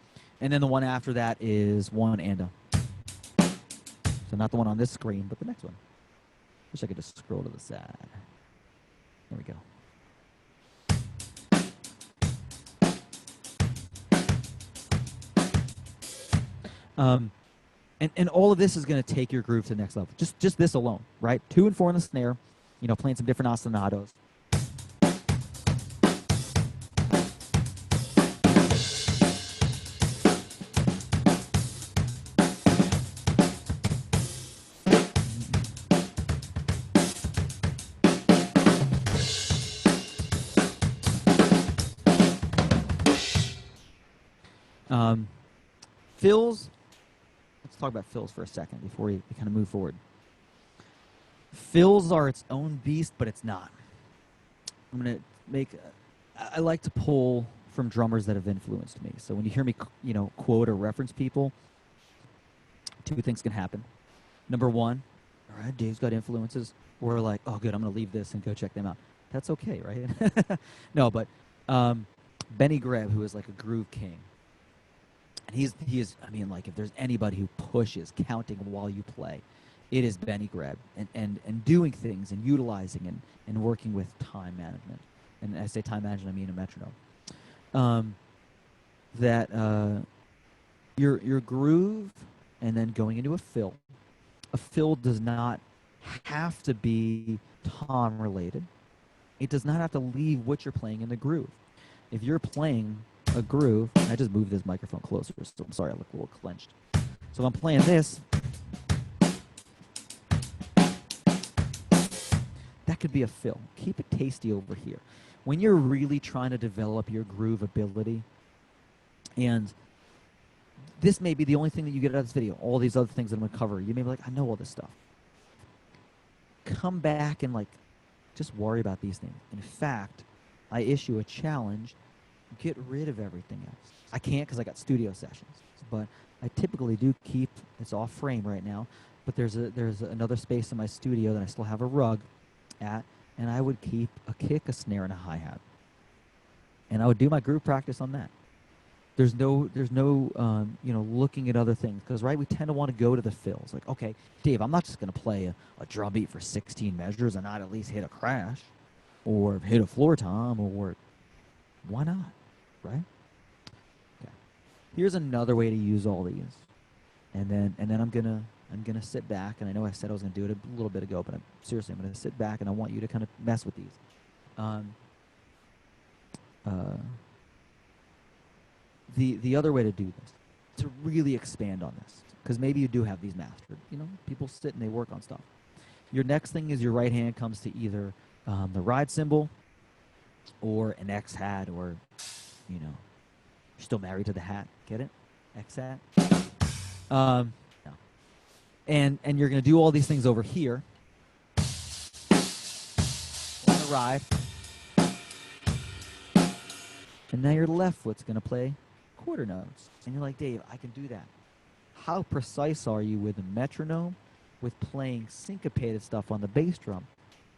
And then the one after that is 1 and a. So not the one on this screen, but the next one. Wish I could just scroll to the side. There we go. And all of this is going to take your groove to the next level. Just this alone, right? 2 and 4 on the snare, playing some different ostinatos. Fills. Let's talk about fills for a second before we kind of move forward. Fills are its own beast, but it's not. I'm going to make... I like to pull from drummers that have influenced me. So when you hear me, quote or reference people, 2 things can happen. Number 1, all right, Dave's got influences. We're like, oh, good, I'm going to leave this and go check them out. That's okay, right? No, but Benny Greb, who is like a groove king, and he is, I mean, like, if there's anybody who pushes counting while you play, it is Benny Greb, and doing things and utilizing and working with time management. And I say time management, I mean a metronome. Your groove and then going into a fill. A fill does not have to be tom related. It does not have to leave what you're playing in the groove. If you're playing a groove, I just moved this microphone closer, so I'm sorry I look a little clenched. So if I'm playing this, that could be a fill. Keep it tasty over here. When you're really trying to develop your groove ability, and this may be the only thing that you get out of this video, all these other things that I'm going to cover, you may be like, I know all this stuff. Come back and just worry about these things. In fact, I issue a challenge. Get rid of everything else. I can't because I got studio sessions, but I typically do keep, it's off frame right now, but there's another space in my studio that I still have a rug at, and I would keep a kick, a snare, and a hi-hat. And I would do my groove practice on that. There's no looking at other things, because, right, we tend to want to go to the fills. Like, okay, Dave, I'm not just going to play a drum beat for 16 measures and not at least hit a crash or hit a floor tom or Why not? Right? Okay. Here's another way to use all these. And then I'm gonna sit back, and I know I said I was gonna do it a little bit ago, but seriously, I'm gonna sit back and I want you to kind of mess with these. The other way to do this, to really expand on this, because maybe you do have these mastered. You know, people sit and they work on stuff. Your next thing is your right hand comes to either the ride cymbal or an X hat, or, you know, you're still married to the hat. Get it? X hat. No. And you're going to do all these things over here on the ride. And now your left foot's going to play quarter notes. And you're like, Dave, I can do that. How precise are you with a metronome, with playing syncopated stuff on the bass drum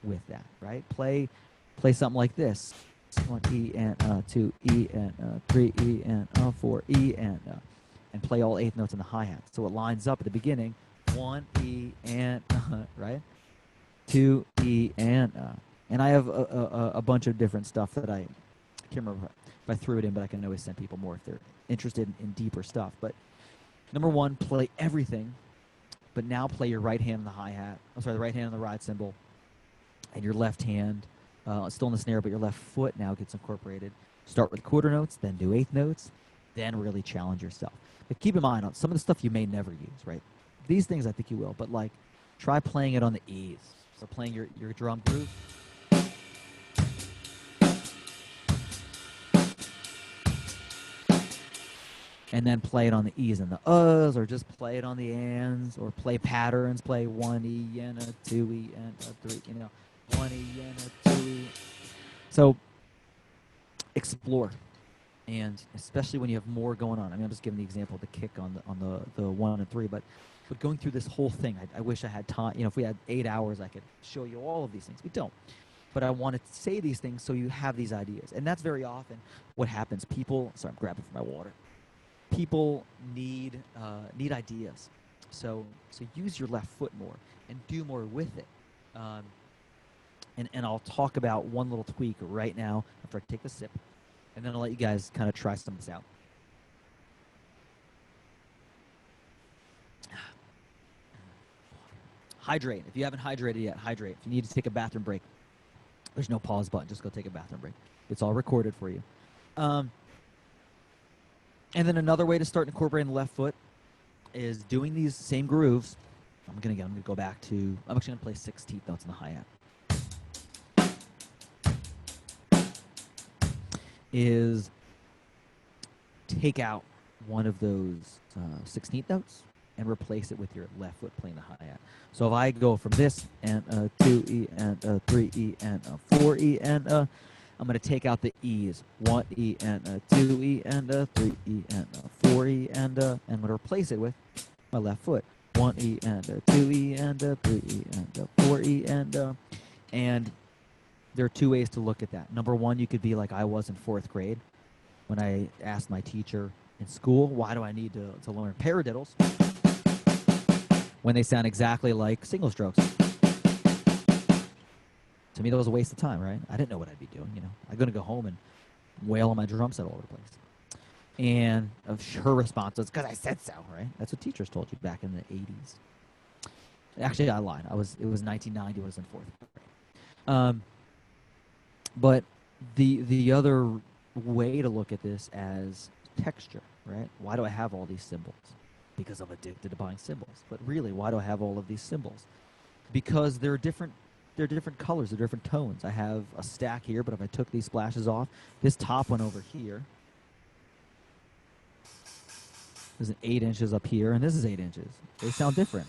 with that, right? Play something like this. 1 E and 2 E and 3 E and 4 E and play all eighth notes in the hi-hat. So it lines up at the beginning. 1 E and right? 2 E and I have a bunch of different stuff that I can't remember if I threw it in, but I can always send people more if they're interested in deeper stuff. But number one, play everything, but now play your right hand on the hi-hat. I'm sorry, the right hand on the ride cymbal, and your left hand still in the snare, but your left foot now gets incorporated. Start with quarter notes, then do eighth notes, then really challenge yourself. But keep in mind, on some of the stuff you may never use, right? These things I think you will, but like try playing it on the E's. So playing your drum groove. And then play it on the E's and the U's, or just play it on the ands, or play patterns, play 1 E and a 2 E and a 3, you know, 1 E and a 2 E. So explore. And especially when you have more going on. I mean, I'm just giving the example of the kick on the 1 and 3, but going through this whole thing, I wish I had time. You know, if we had 8 hours, I could show you all of these things. We don't. But I want to say these things so you have these ideas. And that's very often what happens. People, sorry, I'm grabbing for my water. People need ideas. So use your left foot more and do more with it. And I'll talk about one little tweak right now after I take a sip. And then I'll let you guys kind of try some of this out. Hydrate. If you haven't hydrated yet, hydrate. If you need to take a bathroom break, there's no pause button. Just go take a bathroom break. It's all recorded for you. And then another way to start incorporating the left foot is doing these same grooves. I'm going to go back to, I'm actually going to play 16th notes in the hi-hat. Is take out one of those 16th notes and replace it with your left foot playing the hi-hat. So if I go from this and 2 E and 3 E and 4 E and I'm going to take out the E's. 1 E and 2 E and 3 E and 4 E and I'm going to replace it with my left foot. 1 E and 2 E and 3 E and 4 E and there are two ways to look at that. Number one, you could be like I was in 4th grade when I asked my teacher in school, why do I need to learn paradiddles when they sound exactly like single strokes? To me, that was a waste of time, right? I didn't know what I'd be doing, you know. I'm going to go home and wail on my drum set all over the place. And her response was, because I said so, right? That's what teachers told you back in the 80s. Actually, I lied. It was 1990 when I was in 4th grade. But the other way to look at this as texture, right? Why do I have all these symbols? Because I'm addicted to buying symbols. But really, why do I have all of these symbols? Because they're different colors, they're different tones. I have a stack here, but if I took these splashes off, this top one over here, there's an 8 inches up here, and this is 8 inches. They sound different.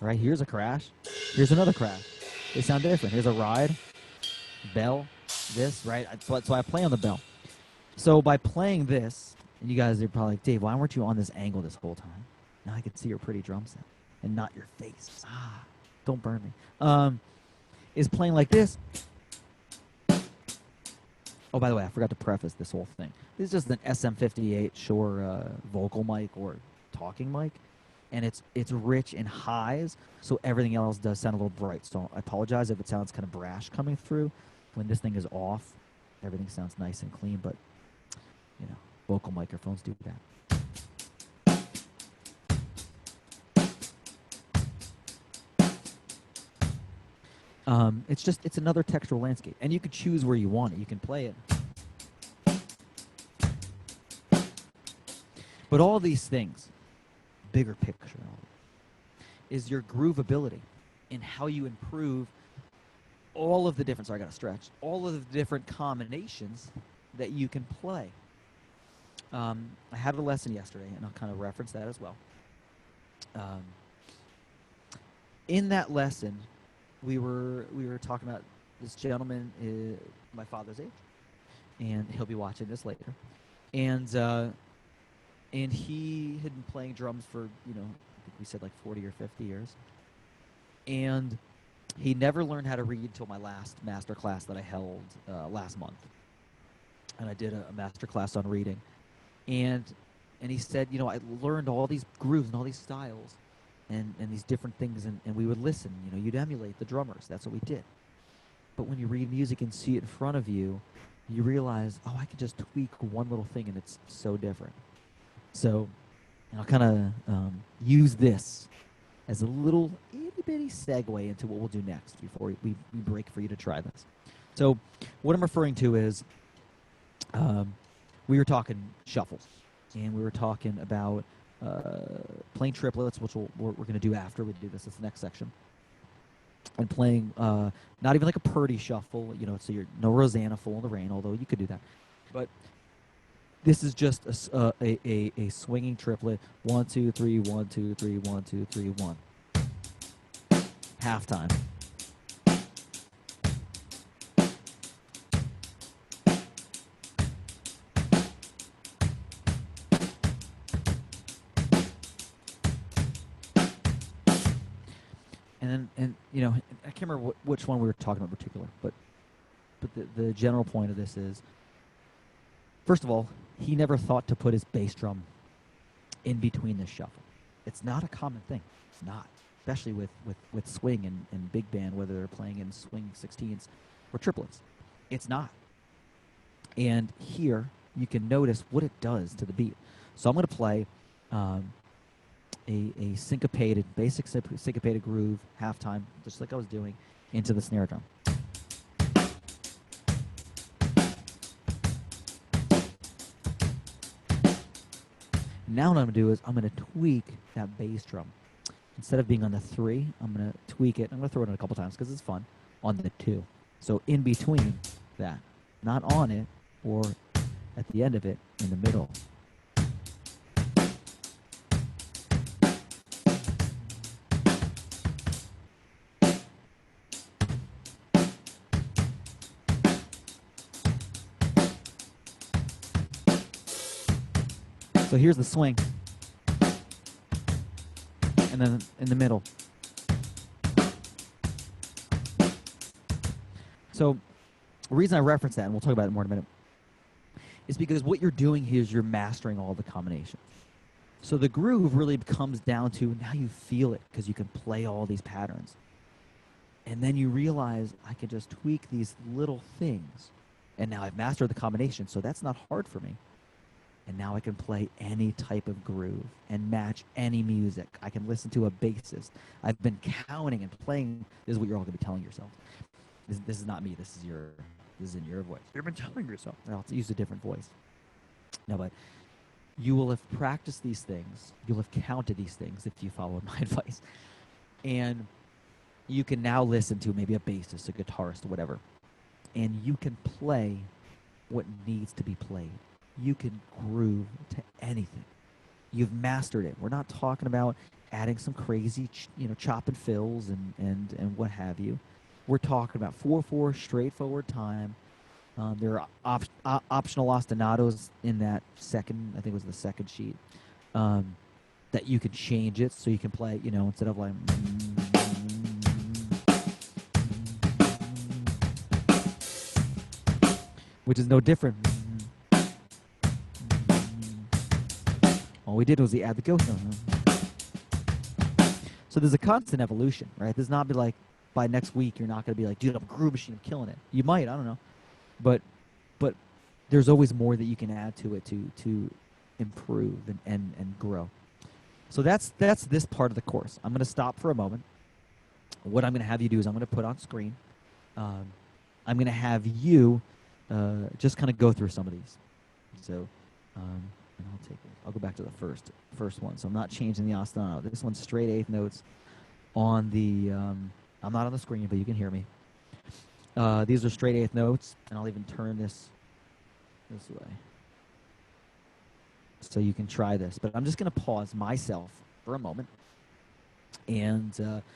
All right, here's a crash. Here's another crash. They sound different. Here's a ride, bell, this, right? So I play on the bell. So by playing this, and you guys are probably like, Dave, why weren't you on this angle this whole time? Now I can see your pretty drum set and not your face. Don't burn me. Is playing like this. Oh, by the way, I forgot to preface this whole thing. This is just an SM58 Shure vocal mic or talking mic, and it's rich in highs, so everything else does sound a little bright. So I apologize if it sounds kind of brash coming through when this thing is off. everything sounds nice and clean, but you know, vocal microphones do that. It's another textural landscape, and you can choose where you want it. You can play it. But all these things, bigger picture, is your groovability in how you improve all of the different, sorry, I got to stretch, all of the different combinations that you can play. I had a lesson yesterday, and I'll kind of reference that as well. In that lesson, we were talking about this gentleman, my father's age, and he'll be watching this later, and he had been playing drums for, I think we said like 40 or 50 years, and he never learned how to read until my last master class that I held last month, and I did a master class on reading, and he said, I learned all these grooves and all these styles, and these different things, and we would listen. You'd emulate the drummers. That's what we did. But when you read music and see it in front of you, you realize, I can just tweak one little thing, and it's so different. So I'll kind of use this as a little itty-bitty segue into what we'll do next before we break for you to try this. So what I'm referring to is we were talking shuffles, and we were talking about playing triplets, which we're going to do after we do this. It's the next section. And playing not even like a Purdy shuffle, so you're no Rosanna Full in the Rain, although you could do that. But this is just a swinging triplet. 1, 2, 3, 1, 2, 3, 1, 2, 3, 1. Halftime. And I can't remember which one we were talking about in particular, but the general point of this is, first of all, he never thought to put his bass drum in between the shuffle. It's not a common thing. It's not, especially with swing and big band, whether they're playing in swing 16s or triplets. It's not. And here you can notice what it does to the beat. So I'm going to play a syncopated, basic syncopated groove, halftime, just like I was doing, into the snare drum. Now what I'm going to do is I'm going to tweak that bass drum. Instead of being on the 3, I'm going to tweak it. I'm going to throw it in a couple times because it's fun, on the 2. So in between that, not on it or at the end of it, in the middle. So here's the swing, and then in the middle. So the reason I reference that, and we'll talk about it more in a minute, is because what you're doing here is you're mastering all the combinations. So the groove really comes down to now you feel it because you can play all these patterns. And then you realize I can just tweak these little things, and now I've mastered the combination, so that's not hard for me. And now I can play any type of groove and match any music. I can listen to a bassist. I've been counting and playing. This is what you're all going to be telling yourselves. This is not me. This is in your voice. You've been telling yourself. I'll use a different voice. No, but you will have practiced these things. You'll have counted these things if you followed my advice. And you can now listen to maybe a bassist, a guitarist, whatever. And you can play what needs to be played. You can groove to anything. You've mastered it. We're not talking about adding some crazy, chop and fills and what have you. We're talking about 4/4 straightforward time. There are optional ostinatos in that second, I think it was the second sheet, that you can change it so you can play, instead of like. Which is no different. All we did was we add the ghost note. So there's a constant evolution, right? There's not be like, by next week, you're not going to be like, dude, I'm a groove machine, I'm killing it. You might, I don't know. But but there's always more that you can add to it to improve and grow. So that's this part of the course. I'm going to stop for a moment. What I'm going to have you do is I'm going to put on screen. I'm going to have you just kind of go through some of these. So, and I'll go back to the first one. So I'm not changing the ostinato. This one's straight eighth notes on the. I'm not on the screen, but you can hear me. These are straight eighth notes, and I'll even turn this way so you can try this. But I'm just going to pause myself for a moment. And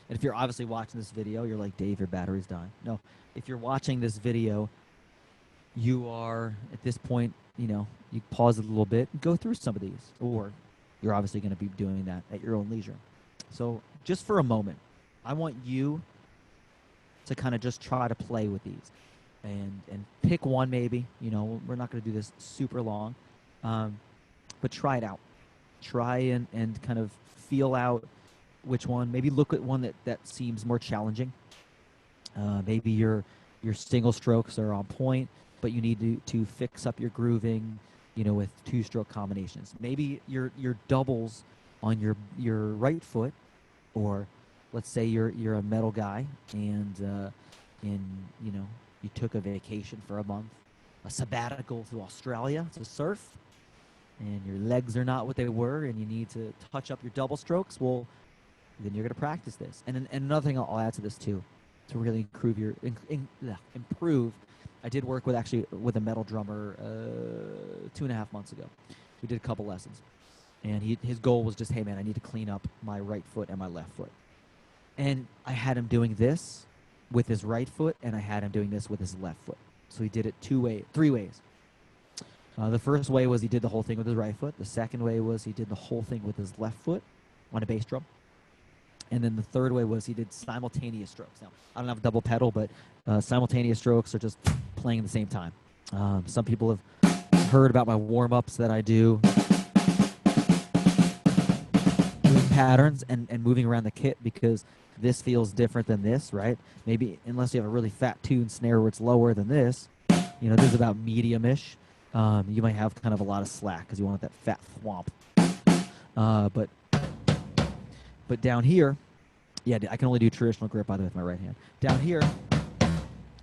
if you're obviously watching this video, you're like, Dave, your battery's dying. No, if you're watching this video, you are, at this point, you pause it a little bit and go through some of these. Or you're obviously going to be doing that at your own leisure. So just for a moment, I want you to kind of just try to play with these. And pick one maybe. We're not going to do this super long. But try it out. Try and kind of feel out which one. Maybe look at one that seems more challenging. Maybe your single strokes are on point, but you need to fix up your grooving, with two-stroke combinations. Maybe your doubles on your right foot, or let's say you're a metal guy and you took a vacation for a month, a sabbatical to Australia to surf, and your legs are not what they were, and you need to touch up your double strokes. Well, then you're going to practice this. And another thing I'll add to this too, to really improve. I did work with a metal drummer 2.5 months ago. We did a couple lessons, and his goal was just, hey man, I need to clean up my right foot and my left foot. And I had him doing this with his right foot, and I had him doing this with his left foot. So he did it three ways. The first way was he did the whole thing with his right foot. The second way was he did the whole thing with his left foot on a bass drum. And then the third way was he did simultaneous strokes. Now, I don't have a double pedal, but simultaneous strokes are just playing at the same time. Some people have heard about my warm-ups that I do. Doing patterns and moving around the kit because this feels different than this, right? Maybe unless you have a really fat tune snare where it's lower than this, this is about medium-ish. You might have kind of a lot of slack because you want that fat thwomp. But down here, yeah, I can only do traditional grip, by the way, with my right hand. Down here,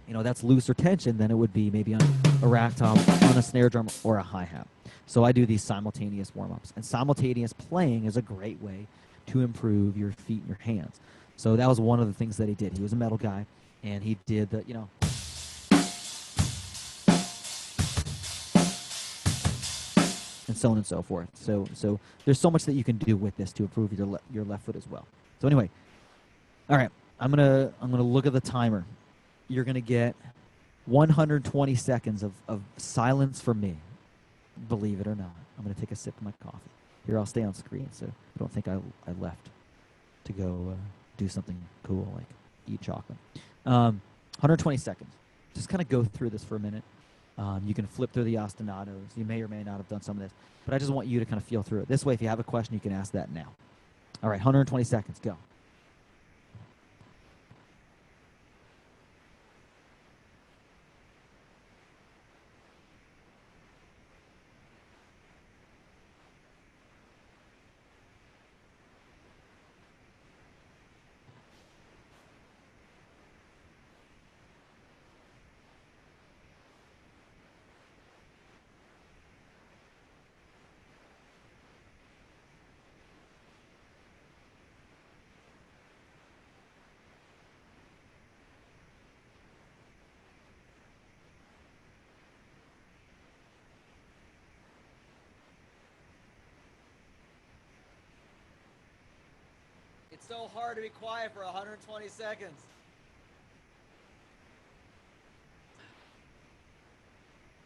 that's looser tension than it would be maybe on a rack tom, on a snare drum, or a hi-hat. So I do these simultaneous warm-ups. And simultaneous playing is a great way to improve your feet and your hands. So that was one of the things that he did. He was a metal guy, and he did the, and so on and so forth. So there's so much that you can do with this to improve your left foot as well. So anyway, all right, I'm gonna look at the timer. You're gonna get 120 seconds of silence from me. Believe it or not, I'm gonna take a sip of my coffee. Here, I'll stay on screen, so you don't think I left to go do something cool like eat chocolate. 120 seconds. Just kind of go through this for a minute. You can flip through the ostinatos. You may or may not have done some of this, but I just want you to kind of feel through it. This way, if you have a question, you can ask that now. All right, 120 seconds, go. It's so hard to be quiet for 120 seconds.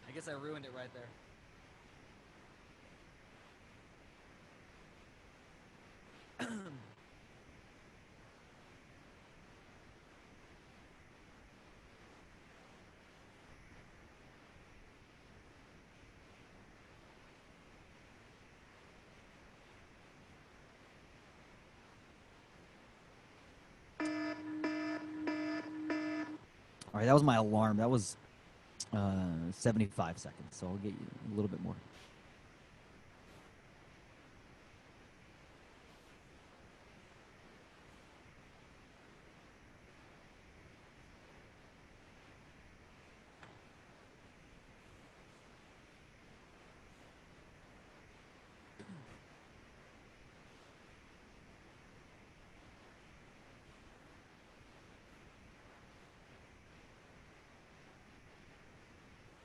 I guess I ruined it right there. All right, that was my alarm. That was 75 seconds. So I'll get you a little bit more.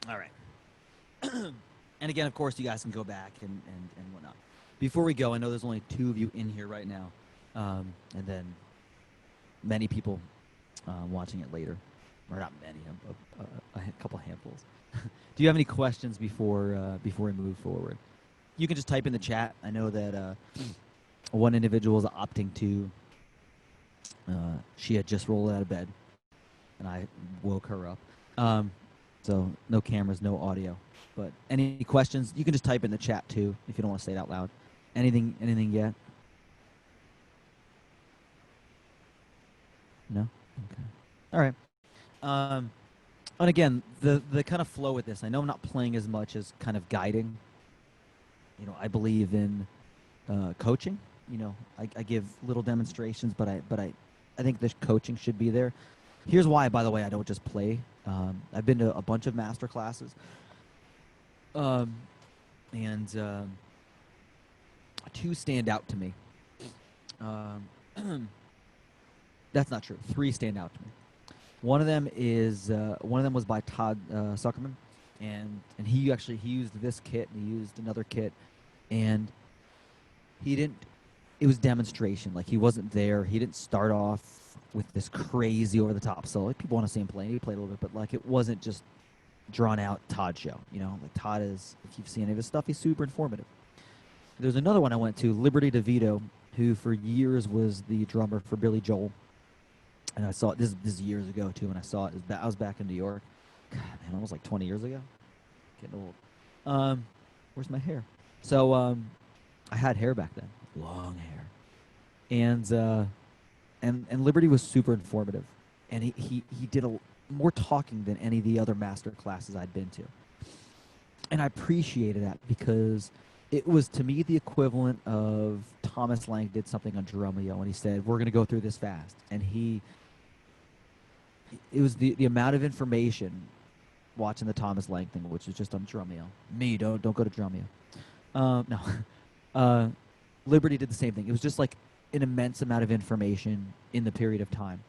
All right. And again, of course, you guys can go back and whatnot. Before we go, I know there's only 2 of you in here right now, and then many people watching it later. Or not many, a couple handfuls. Do you have any questions before we move forward? You can just type in the chat. I know that one individual is opting to. She had just rolled out of bed, and I woke her up. So no cameras, no audio. But any questions, you can just type in the chat too if you don't want to say it out loud. Anything yet? No? Okay. All right. And again, the kind of flow with this, I know I'm not playing as much as kind of guiding. You know, I believe in coaching. You know, I give little demonstrations, but I think the coaching should be there. Here's why, by the way, I don't just play. I've been to a bunch of master classes. And 2 stand out to me. That's not true. 3 stand out to me. One of them was by Todd Zuckerman, and he used this kit and he used another kit, and he didn't. It was demonstration. Like, he wasn't there. He didn't start off with this crazy over the top solo. Like, people want to see him play. He played a little bit, but like, it wasn't just drawn out Todd show. You know, like, Todd is, if you've seen any of his stuff, he's super informative. There's another one I went to, Liberty DeVito, who for years was the drummer for Billy Joel. And I saw it, this is years ago too, and I saw it. I was back in New York. God, man, almost like 20 years ago. Getting old. Where's my hair? So I had hair back then, long hair. And Liberty was super informative. And he did more talking than any of the other master classes I'd been to. And I appreciated that because it was, to me, the equivalent of Thomas Lang did something on Drumeo, and he said, we're going to go through this fast. And it was the amount of information watching the Thomas Lang thing, which was just on Drumeo. Me, don't go to Drumeo. No. Liberty did the same thing. It was just like an immense amount of information in the period of time.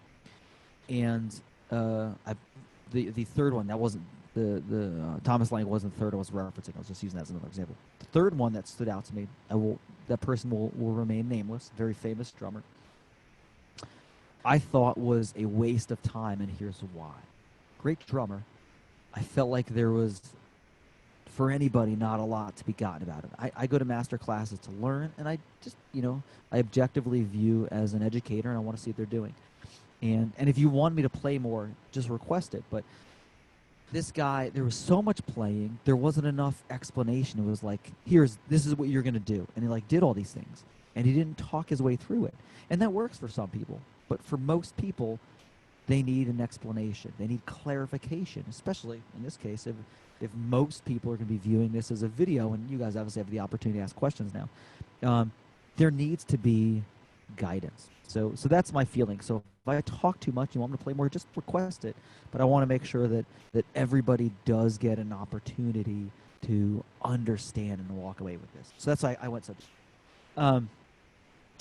And the third one, that wasn't the Thomas Lang wasn't the third I was referencing. I was just using that as another example. The third one that stood out to me, that person will remain nameless, very famous drummer, I thought was a waste of time, and here's why. Great drummer. I felt like there was, for anybody, not a lot to be gotten about it. I go to master classes to learn, and I just, I objectively view as an educator, and I want to see what they're doing. And if you want me to play more, just request it. But this guy, there was so much playing, there wasn't enough explanation. It was like, this is what you're going to do. And he did all these things. And he didn't talk his way through it. And that works for some people. But for most people, they need an explanation. They need clarification, especially in this case, if most people are going to be viewing this as a video, and you guys obviously have the opportunity to ask questions now, there needs to be guidance. So that's my feeling. So if I talk too much, you want me to play more, just request it. But I want to make sure that everybody does get an opportunity to understand and walk away with this. So that's why I went such.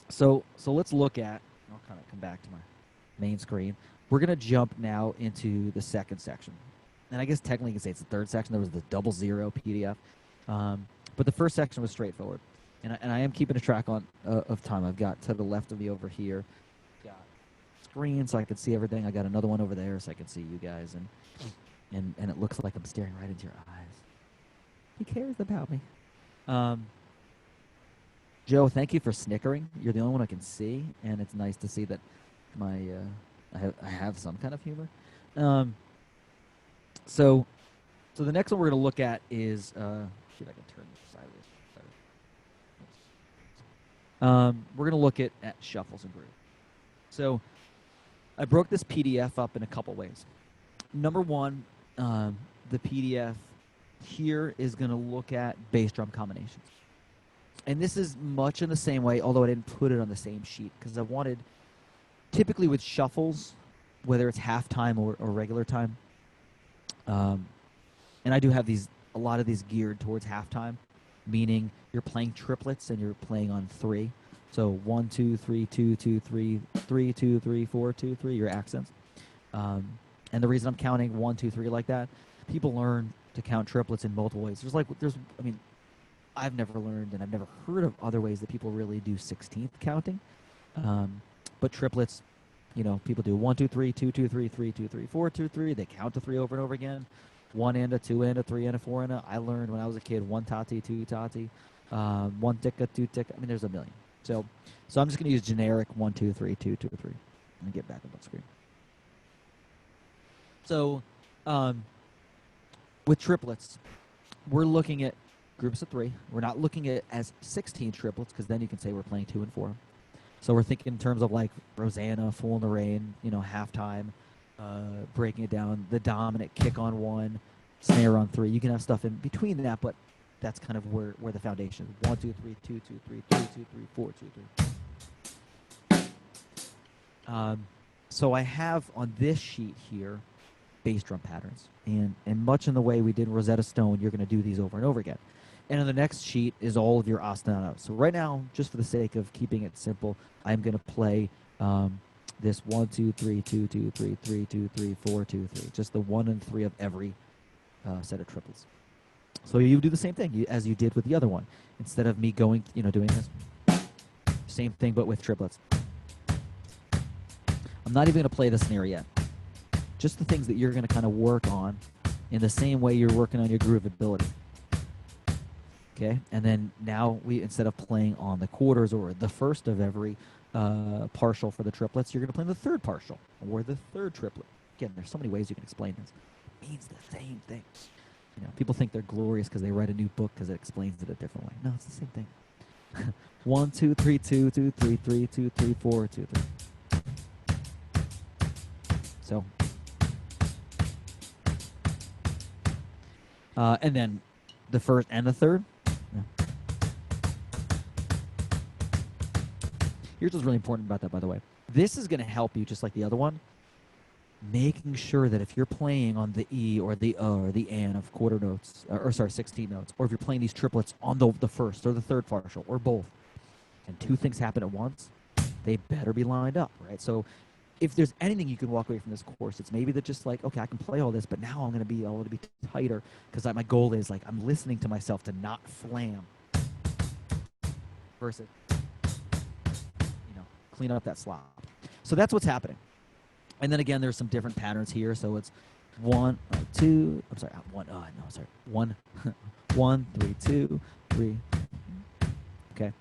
So let's look at, I'll kind of come back to my main screen. We're going to jump now into the second section. And I guess technically you can say it's the third section. There was the 00 PDF. But the first section was straightforward. And I am keeping a track of time. I've got to the left of me over here. Got screen so I can see everything. I got another one over there so I can see you guys. And it looks like I'm staring right into your eyes. He cares about me. Joe, thank you for snickering. You're the only one I can see, and it's nice to see that I have some kind of humor. So the next one we're going to look at is see if I can turn this sideways. We're going to look at shuffles and grooves. So I broke this PDF up in a couple ways. Number one, the PDF here is going to look at bass drum combinations. And this is much in the same way, although I didn't put it on the same sheet, because I wanted, typically with shuffles, whether it's halftime or regular time, and I do have a lot of these geared towards halftime, meaning you're playing triplets and you're playing on 3. So 1, 2, 3, 2, 2, 3, 3, 2, 3, 4, 2, 3, your accents. And the reason I'm counting 1, 2, 3 like that, people learn to count triplets in multiple ways. I mean, I've never learned and I've never heard of other ways that people really do 16th counting. But triplets, you know, people do 1, 2, 3, 2, 2, 3, 3, 2, 3, 4, 2, 3. They count to 3 over and over again. 1 and a 2 and a 3 and a 4 and a. I learned when I was a kid 1 tati, 2 tati, 1 ticka, 2 ticka. I mean, there's a million. So I'm just going to use generic 1, 2, 3, 2, 2, 3. Let me get back up on screen. So with triplets, we're looking at groups of 3. We're not looking at as 16 triplets, because then you can say we're playing 2 and 4. So we're thinking in terms of like Rosanna, Fool in the Rain, you know, halftime, breaking it down, the dominant kick on 1, snare on 3. You can have stuff in between that, but that's kind of where the foundation is. 1, 2, 3, 2, 2, 3, 2, 2, 3, 4, 2, 3. So I have on this sheet here bass drum patterns, and much in the way we did Rosetta Stone, you're going to do these over and over again. And on the next sheet is all of your ostinatos. So right now, just for the sake of keeping it simple, I'm going to play this 1, 2, 3, 2, 2, 3, 3, 2, 3, 4, 2, 3. Just the 1 and 3 of every set of triplets. So you do the same thing as you did with the other one. Instead of me going, you know, doing this, same thing but with triplets. I'm not even going to play the snare yet. Just the things that you're going to kind of work on in the same way you're working on your groovability. Okay, and then now instead of playing on the quarters or the first of every partial for the triplets, you're going to play the third partial or the third triplet. Again, there's so many ways you can explain this. It means the same thing. You know, people think they're glorious because they write a new book because it explains it a different way. No, it's the same thing. 1, 2, 3, 2, 2, 3, 3, 2, 3, 4, 2, 3. So, and then the first and the third. Yeah. Here's what's really important about that, by the way. This is going to help you, just like the other one, making sure that if you're playing on the E or the or the N of quarter notes, 16 notes, or if you're playing these triplets on the first or the third partial, or both, and 2 things happen at once, they better be lined up, right? So if there's anything you can walk away from this course, it's maybe that just like, okay, I can play all this, but now I'm going to be able to be tighter, because my goal is like I'm listening to myself to not flam versus, you know, clean up that slop. So that's what's happening. And then again, there's some different patterns here. So it's 1, 2. I'm sorry, 1. No, sorry. 1, 1, 3, 2, 3. Okay.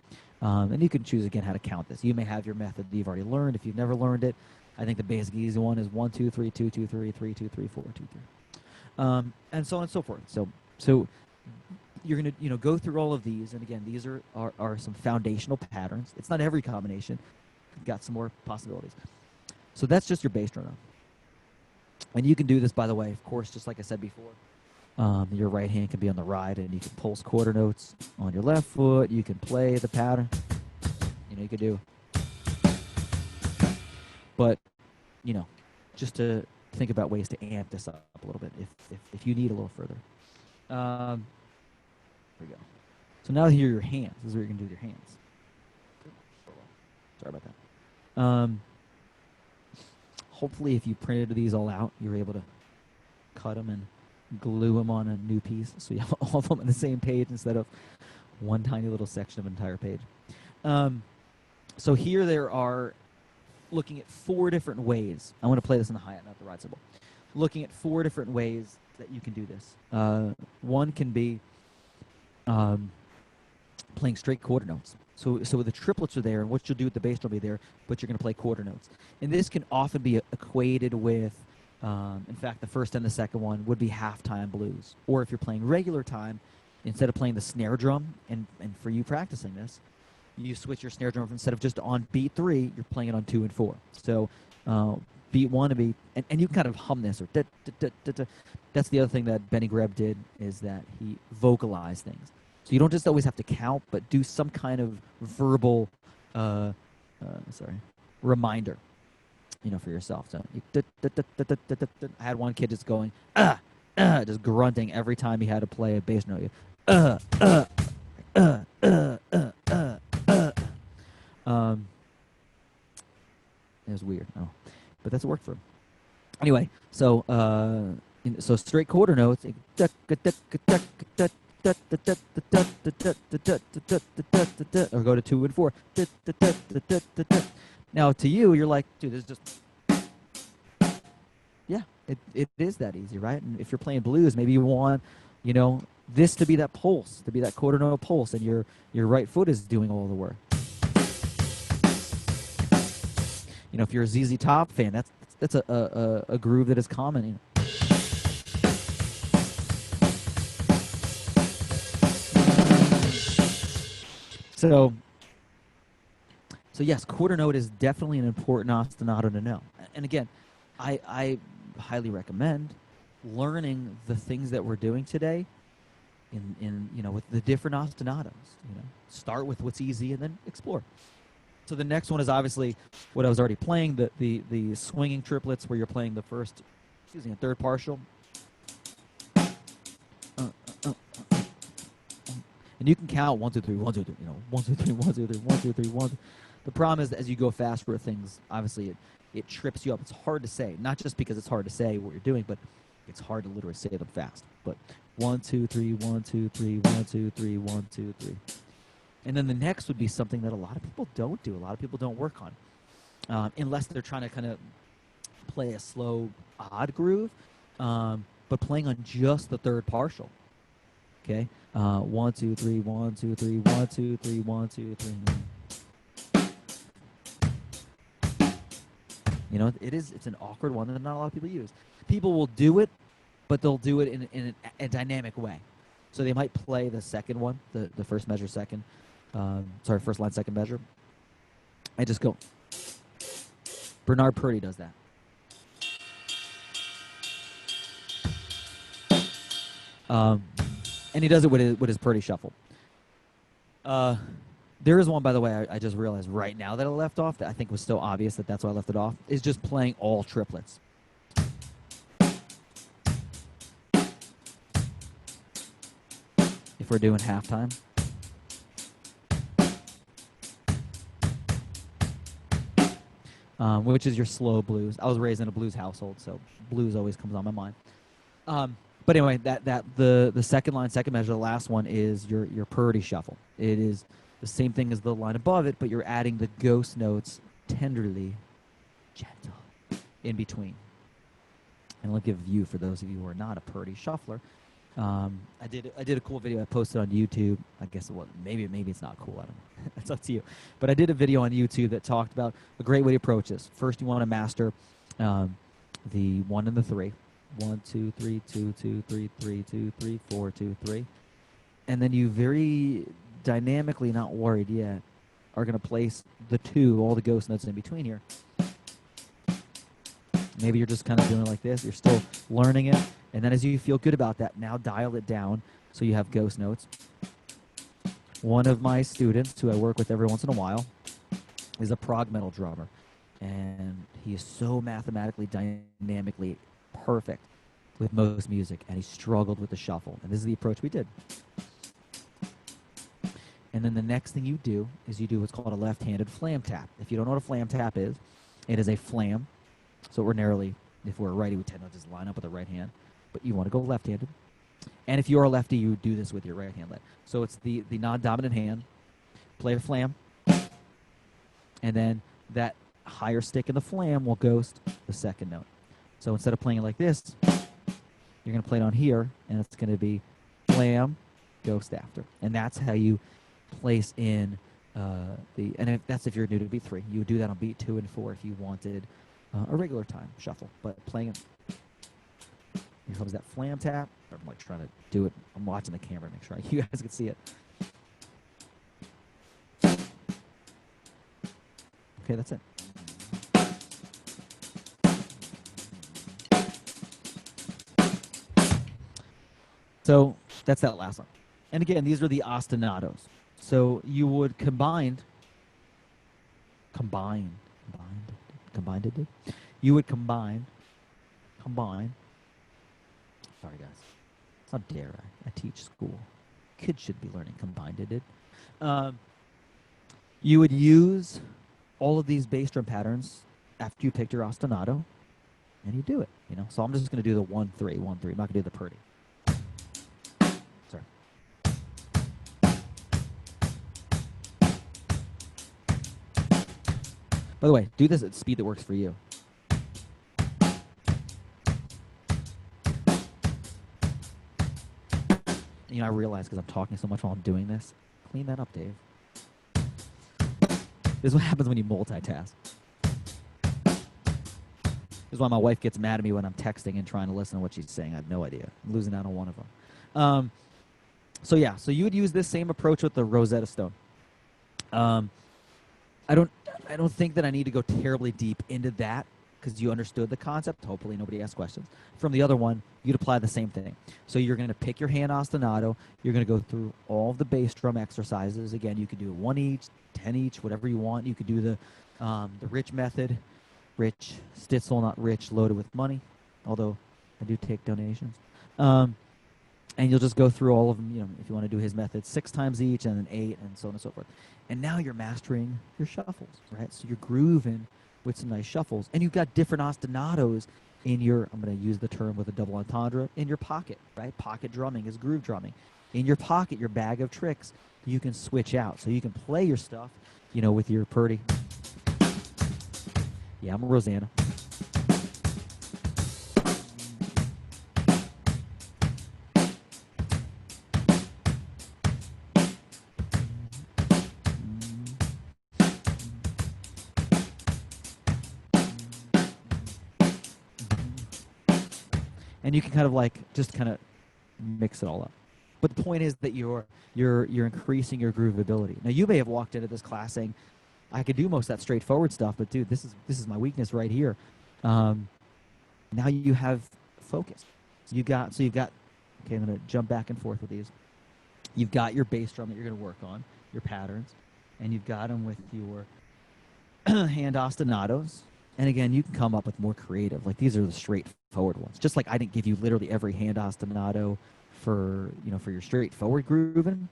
And you can choose again how to count this. You may have your method that you've already learned. If you've never learned it, I think the basic easy one is 1, 2, 3, 2, 2, 3, 3, 2, 3, 4, 2, 3. And so on and so forth. So you're going to go through all of these, and again, these are some foundational patterns. It's not every combination. You've got some more possibilities. So that's just your bass drum. And you can do this, by the way, of course, just like I said before. Your right hand can be on the right, and you can pulse quarter notes on your left foot. You can play the pattern. You could do. But, just to think about ways to amp this up a little bit if you need a little further. There we go. So now here are your hands. This is what you're going to do with your hands. Sorry about that. Hopefully, if you printed these all out, you're able to cut them and glue them on a new piece, so you have all of them on the same page instead of one tiny little section of an entire page. So here there are, looking at 4 different ways. I want to play this in the hi-hat, not the ride cymbal. Looking at 4 different ways that you can do this. One can be playing straight quarter notes. So the triplets are there, and what you'll do with the bass drum will be there, but you're going to play quarter notes. And this can often be equated with, in fact, the first and the second one would be halftime blues. Or if you're playing regular time, instead of playing the snare drum, and for you practicing this, you switch your snare drum instead of just on beat 3, you're playing it on 2 and 4. So beat one to beat, and you can kind of hum this or da, da, da, da, da. That's the other thing that Benny Greb did, is that he vocalized things. So you don't just always have to count, but do some kind of verbal, reminder, for yourself. So I had one kid just going, just grunting every time he had to play a bass note. It was weird, but that's what worked for him. Anyway, so straight quarter notes, or go to 2 and 4. Now to you, you're like, dude, this is just, yeah, it is that easy, right? And if you're playing blues, maybe you want, this to be that pulse, to be that quarter note pulse, and your right foot is doing all the work. If you're a ZZ Top fan, that's a groove that is common. So yes, quarter note is definitely an important ostinato to know. And again, I highly recommend learning the things that we're doing today in with the different ostinatos. Start with what's easy and then explore. So the next one is obviously what I was already playing, the swinging triplets, where you're playing the first, a third partial. And you can count 1, 2, 3, 1, 2, 3, 1, 2, 3, 1, 2, 3, 1, 2, 3, 1. The problem is that as you go faster with things, obviously it trips you up. It's hard to say, not just because it's hard to say what you're doing, but it's hard to literally say them fast. But 1, 2, 3, 1, 2, 3, 1, 2, 3, 1, 2, 3. And then the next would be something that a lot of people don't do. A lot of people don't work on, unless they're trying to kind of play a slow, odd groove, but playing on just the third partial. Okay, 1, 2, 3, 1, 2, 3, 1, 2, 3, 1, 2, 3. It's an awkward one that not a lot of people use. People will do it, but they'll do it in a dynamic way. So they might play the second one, the first measure second, first line second measure. I just go. Bernard Purdy does that. And he does it with his Purdy shuffle. There is one, by the way, I just realized right now that I left off that I think was so obvious that's why I left it off, is just playing all triplets. If we're doing halftime. Which is your slow blues. I was raised in a blues household, so blues always comes on my mind. But anyway, the second line, second measure, the last one is your Purdy shuffle. It is the same thing as the line above it, but you're adding the ghost notes tenderly, gentle, in between. And I'll give a view for those of you who are not a Purdy shuffler. I did a cool video I posted on YouTube. I guess it was maybe it's not cool. I don't know. It's up to you. But I did a video on YouTube that talked about a great way to approach this. First, you want to master the 1 and the 3. 1, 2, 3, 2, 2, 3, 3, 2, 3, 4, 2, 3. And then you very dynamically, not worried yet, are going to place the 2, all the ghost notes in between here. Maybe you're just kind of doing it like this. You're still learning it. And then as you feel good about that, now dial it down so you have ghost notes. One of my students, who I work with every once in a while, is a prog metal drummer. And he is so mathematically, dynamically perfect with most music. And he struggled with the shuffle. And this is the approach we did. And then the next thing you do is you do what's called a left-handed flam tap. If you don't know what a flam tap is, it is a flam. So ordinarily, if we're a righty, we tend to just line up with the right hand. But you want to go left-handed. And if you're a lefty, you do this with your right hand. So it's the non-dominant hand. Play a flam. And then that higher stick in the flam will ghost the second note. So instead of playing it like this, you're going to play it on here, and it's going to be flam, ghost after. And that's how you place in and that's if you're new to beat 3. You would do that on beat 2 and 4 if you wanted a regular time shuffle. But playing it, here comes that flam tap. I'm like trying to do it. I'm watching the camera to make sure you guys can see it. Okay, that's it. So that's that last one. And again, these are the ostinatos. So you would combine. You would combine. Sorry, guys. How dare I? I teach school. Kids should be learning combined. You would use all of these bass drum patterns after you picked your ostinato, and you do it. So I'm just going to do the 1-3, 1-3. I'm not going to do the purdy. Sorry. By the way, do this at speed that works for you. I realize because I'm talking so much while I'm doing this. Clean that up, Dave. This is what happens when you multitask. This is why my wife gets mad at me when I'm texting and trying to listen to what she's saying. I have no idea. I'm losing out on one of them. So you would use this same approach with the Rosetta Stone. I don't think that I need to go terribly deep into that because you understood the concept. Hopefully nobody asked questions. From the other one, you'd apply the same thing. So you're going to pick your hand ostinato. You're going to go through all of the bass drum exercises. Again, you could do 1 each, 10 each, whatever you want. You could do the rich method. Rich, Stitzel, not rich, loaded with money. Although I do take donations. And you'll just go through all of them, if you want to do his method 6 times each and then 8 and so on and so forth. And now you're mastering your shuffles, right? So you're grooving with some nice shuffles. And you've got different ostinatos in your, I'm going to use the term with a double entendre, in your pocket, right? Pocket drumming is groove drumming. In your pocket, your bag of tricks, you can switch out. So you can play your stuff, with your purdy. Yeah, I'm a Rosanna. And you can kind of mix it all up. But the point is that you're increasing your groovability. Now you may have walked into this class saying, I could do most of that straightforward stuff, but dude, this is my weakness right here. Now you have focus. You've got okay, I'm gonna jump back and forth with these. You've got your bass drum that you're gonna work on, your patterns, and you've got them with your hand ostinatos. And again, you can come up with more creative. Like these are the straightforward ones. Just like I didn't give you literally every hand ostinato for your straightforward grooving.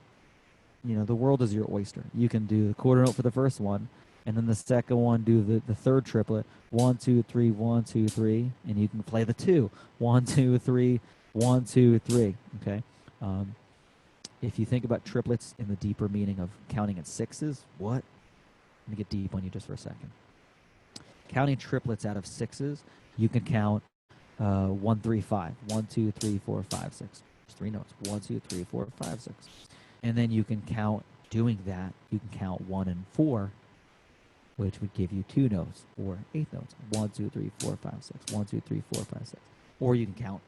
The world is your oyster. You can do the quarter note for the first one, and then the second one do the third triplet. 1, 2, 3, 1, 2, 3, and you can play the 2. 1, 2, 3, 1, 2, 3. Okay. If you think about triplets in the deeper meaning of counting in sixes, what? Let me get deep on you just for a second. Counting triplets out of sixes, you can count 1, 3, 5. 1, 2, 3, 4, 5, 6. There's 3 notes. 1, 2, 3, 4, 5, 6. And then you can count, doing that, you can count 1 and 4, which would give you 2 notes, or 8 notes. 1, 2, 3, 4, 5, 6. 1, 2, 3, 4, 5, 6. Or you can count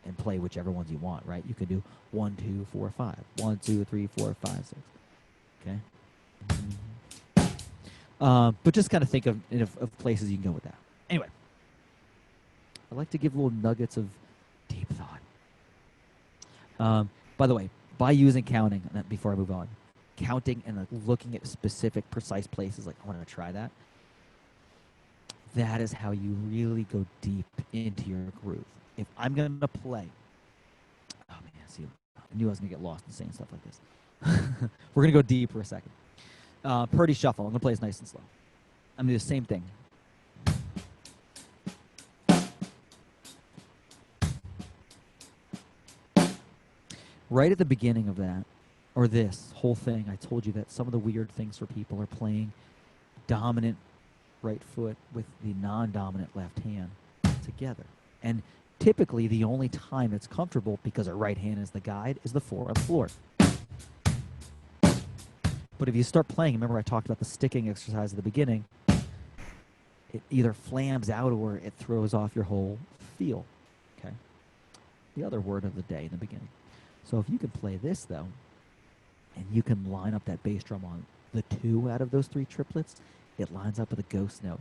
and play whichever ones you want, right? You could do 1, 2, 4, 5. 1, 2, 3, 4, 5, 6. Okay? But just kind of think of places you can go with that. Anyway, I like to give little nuggets of deep thought. By the way, by using counting, before I move on, counting and looking at specific, precise places, like I want to try that, that is how you really go deep into your groove. If I'm going to play, oh man, see, I knew I was going to get lost in saying stuff like this. We're going to go deep for a second. Purdy shuffle. I'm going to play this nice and slow. I'm going to do the same thing. Right at the beginning of that, or this whole thing, I told you that some of the weird things for people are playing dominant right foot with the non-dominant left hand together. And typically the only time it's comfortable, because our right hand is the guide, is the 4 on the floor. But if you start playing, remember I talked about the sticking exercise at the beginning, it either flams out or it throws off your whole feel. Okay? The other word of the day in the beginning. So if you can play this, though, and you can line up that bass drum on the 2 out of those 3 triplets, it lines up with a ghost note.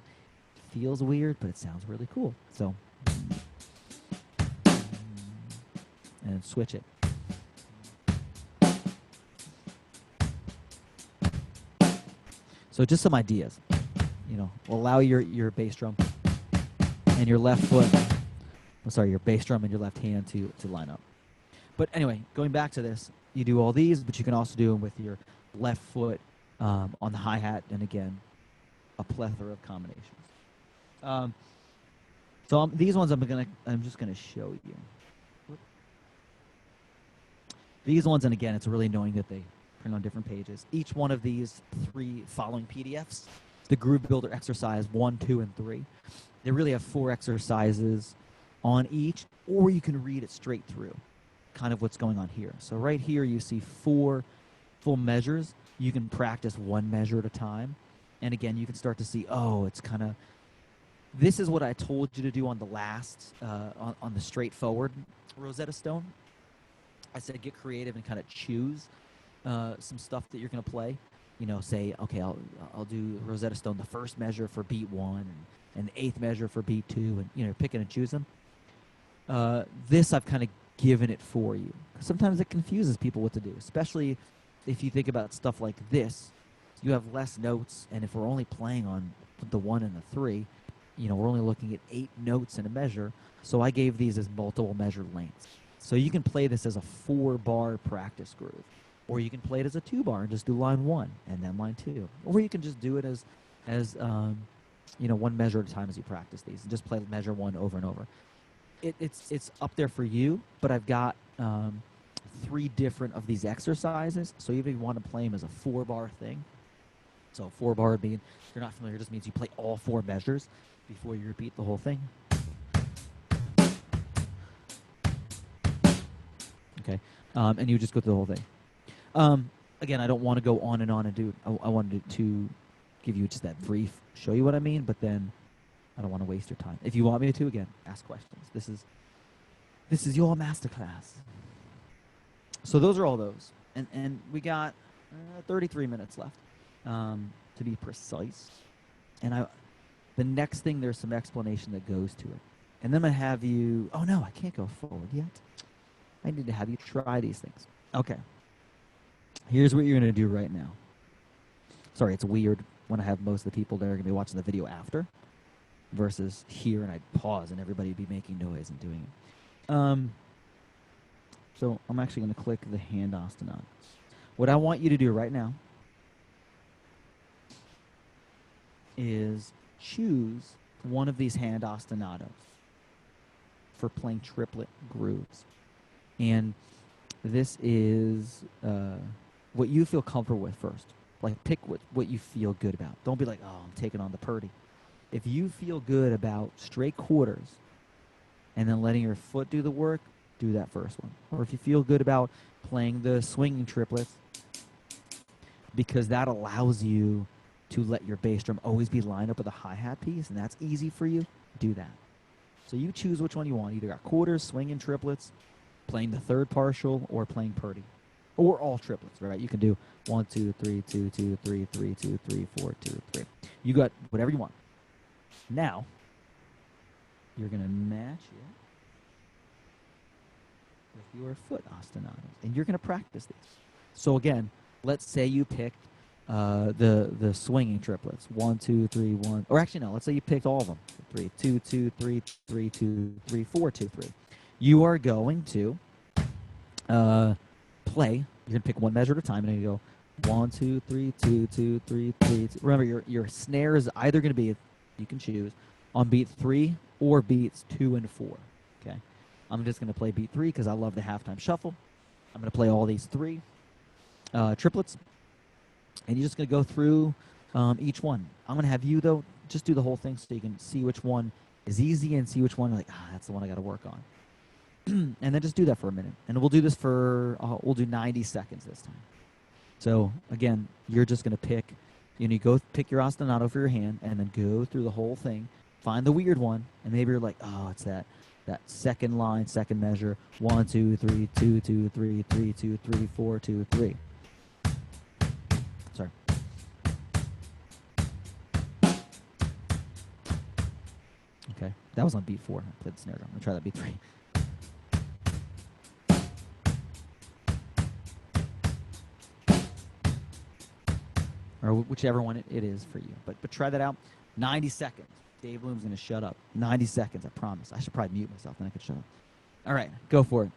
It feels weird, but it sounds really cool. So, and switch it. So just some ideas. Allow your bass drum and your left foot, your bass drum and your left hand to line up. But anyway, going back to this, you do all these, but you can also do them with your left foot on the hi-hat, and again, a plethora of combinations. These ones I'm just gonna show you. These ones, and again, it's really annoying that they print on different pages. Each one of these 3 following PDFs, the Groove Builder exercise 1, 2, and 3, they really have 4 exercises on each, or you can read it straight through, kind of what's going on here. So right here you see 4 full measures. You can practice 1 measure at a time. And again, you can start to see, it's kind of, this is what I told you to do on the last, on the straightforward Rosetta Stone. I said get creative and kind of choose some stuff that you're going to play. Say, okay, I'll do Rosetta Stone, the first measure for beat 1 and the 8th measure for beat 2, and, picking and choose them. This I've kind of given it for you. Sometimes it confuses people what to do, especially if you think about stuff like this. You have less notes, and if we're only playing on the 1 and the 3, we're only looking at 8 notes in a measure, so I gave these as multiple measure lengths. So you can play this as a 4-bar practice groove, or you can play it as a 2-bar and just do line 1 and then line 2, or you can just do it as 1 measure at a time as you practice these, and just play measure 1 over and over. It's up there for you, but I've got 3 different of these exercises, so even if you want to play them as a 4-bar thing, so 4-bar would mean, if you're not familiar, it just means you play all 4 measures before you repeat the whole thing. Okay, and you just go through the whole thing. Again, I don't want to go on and do. I wanted to give you just that brief, show you what I mean, but then I don't want to waste your time. If you want me to, again, ask questions. This is your masterclass. So those are all those, and we got 33 minutes left, to be precise. And the next thing, there's some explanation that goes to it, and then I'm gonna have you. Oh no, I can't go forward yet. I need to have you try these things. Okay. Here's what you're gonna do right now. Sorry, it's weird when I have most of the people that are gonna be watching the video after, versus here, and I'd pause and everybody would be making noise and doing it. So I'm actually going to click the hand ostinato. What I want you to do right now is choose one of these hand ostinatos for playing triplet grooves. And this is what you feel comfortable with first. Like, pick what you feel good about. Don't be like, oh, I'm taking on the Purdy. If you feel good about straight quarters and then letting your foot do the work, do that first one. Or if you feel good about playing the swinging triplets, because that allows you to let your bass drum always be lined up with a hi-hat piece, and that's easy for you, do that. So you choose which one you want. Either got quarters, swinging triplets, playing the third partial, or playing Purdy. Or all triplets, right? You can do 1, 2, 3, 2, 2, 3, 3, 2, 3, 4, 2, 3. You got whatever you want. Now, you're going to match it with your foot ostinatos, and you're going to practice these. So again, let's say you picked the swinging triplets. 1, 2, 3, 1. Or actually, no, let's say you picked all of them. 3, 2, 2, 3, 3, 2, 3, 4, 2, 3. You are going to play. You're going to pick one measure at a time, and then you go 1, 2, 3, 2, 2, 3, 3. Remember, your snare is either going to be, you can choose, on beat 3 or beats 2 and 4. Okay, I'm just going to play beat 3 because I love the halftime shuffle. I'm going to play all these 3 triplets, and you're just going to go through each one. I'm going to have you, though, just do the whole thing so you can see which one is easy and see which one, like, that's the one I got to work on. And then just do that for a minute. And we'll do this for, we'll do 90 seconds this time. So, again, you're just going to pick, you go pick your ostinato for your hand and then go through the whole thing. Find the weird one, and maybe you're like, oh, it's that second line, second measure. 1, 2, 3, 2, 2, 3, 3, 2, 3, 4, 2, 3. Sorry. Okay, that was on beat 4. I played the snare drum. I'm going to try that beat 3. or whichever one it is for you. But try that out. 90 seconds. Dave Bloom's going to shut up. 90 seconds, I promise. I should probably mute myself, then I could shut up. All right, go for it.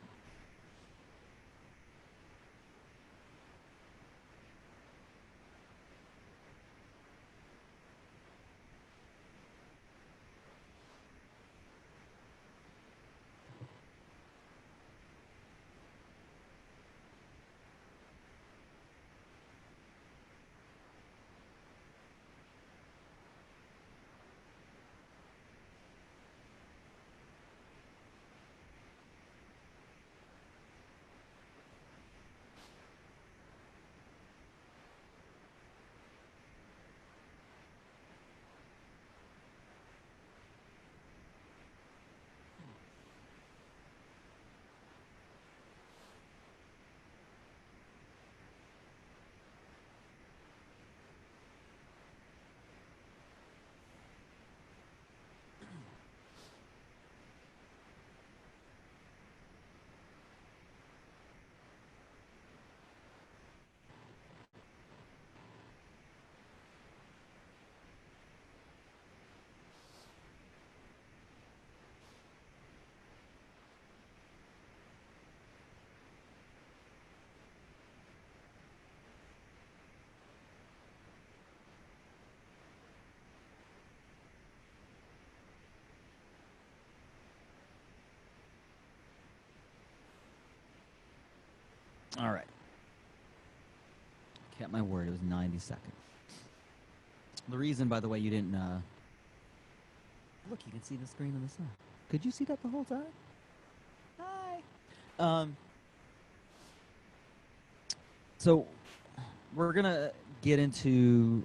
All right. Kept my word. It was 90 seconds. The reason, by the way, you didn't... Look, you can see the screen on the side. Could you see that the whole time? Hi. So we're going to get into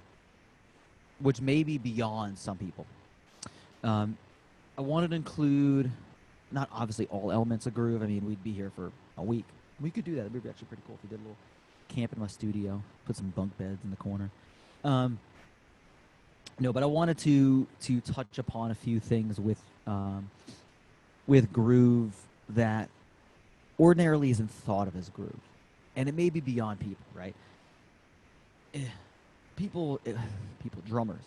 which may be beyond some people. I wanted to include, not obviously all elements of groove. I mean, we'd be here for a week. We could do that. It would be actually pretty cool if we did a little camp in my studio, put some bunk beds in the corner. No, but I wanted to touch upon a few things with groove that ordinarily isn't thought of as groove, and it may be beyond people, right? People, drummers,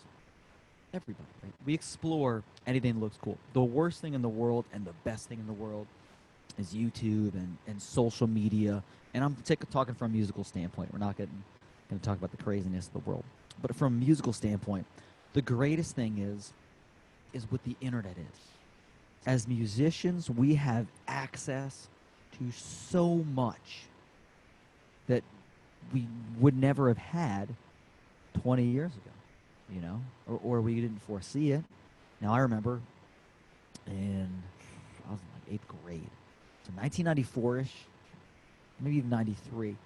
everybody, right? We explore anything that looks cool. The worst thing in the world and the best thing in the world is YouTube and social media. And I'm talking from a musical standpoint. We're not going to talk about the craziness of the world. But from a musical standpoint, the greatest thing is what the internet is. As musicians, we have access to so much that we would never have had 20 years ago, you know, or we didn't foresee it. Now, I remember I was in like 8th grade. So 1994-ish, maybe even 93,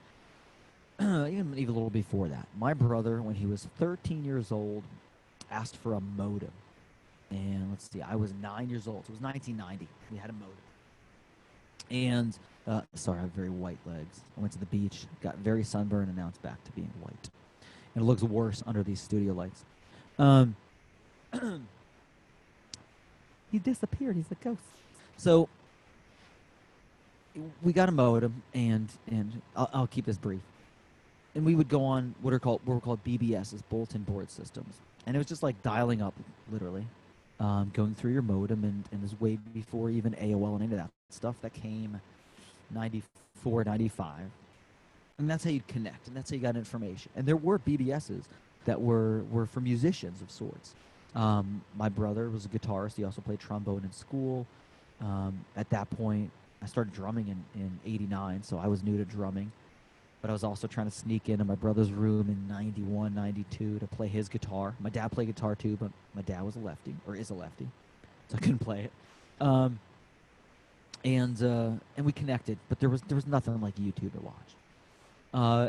even a little before that. My brother, when he was 13 years old, asked for a modem. And let's see, I was 9 years old, so it was 1990. We had a modem. And, sorry, I have very white legs. I went to the beach, got very sunburned, and now it's back to being white. And it looks worse under these studio lights. He disappeared. He's a ghost. So we got a modem, and I'll keep this brief. And we would go on what were called BBSs, bulletin board systems, and it was just like dialing up, literally, going through your modem, and it was way before even AOL and any of that stuff that came, 94, 95, and that's how you'd connect, and that's how you got information. And there were BBSs that were for musicians of sorts. My brother was a guitarist. He also played trombone in school. At that point, I started drumming in 89, so I was new to drumming. But I was also trying to sneak into my brother's room in 91, 92 to play his guitar. My dad played guitar too, but my dad was a lefty, or is a lefty, so I couldn't play it. And we connected, but there was nothing like YouTube to watch.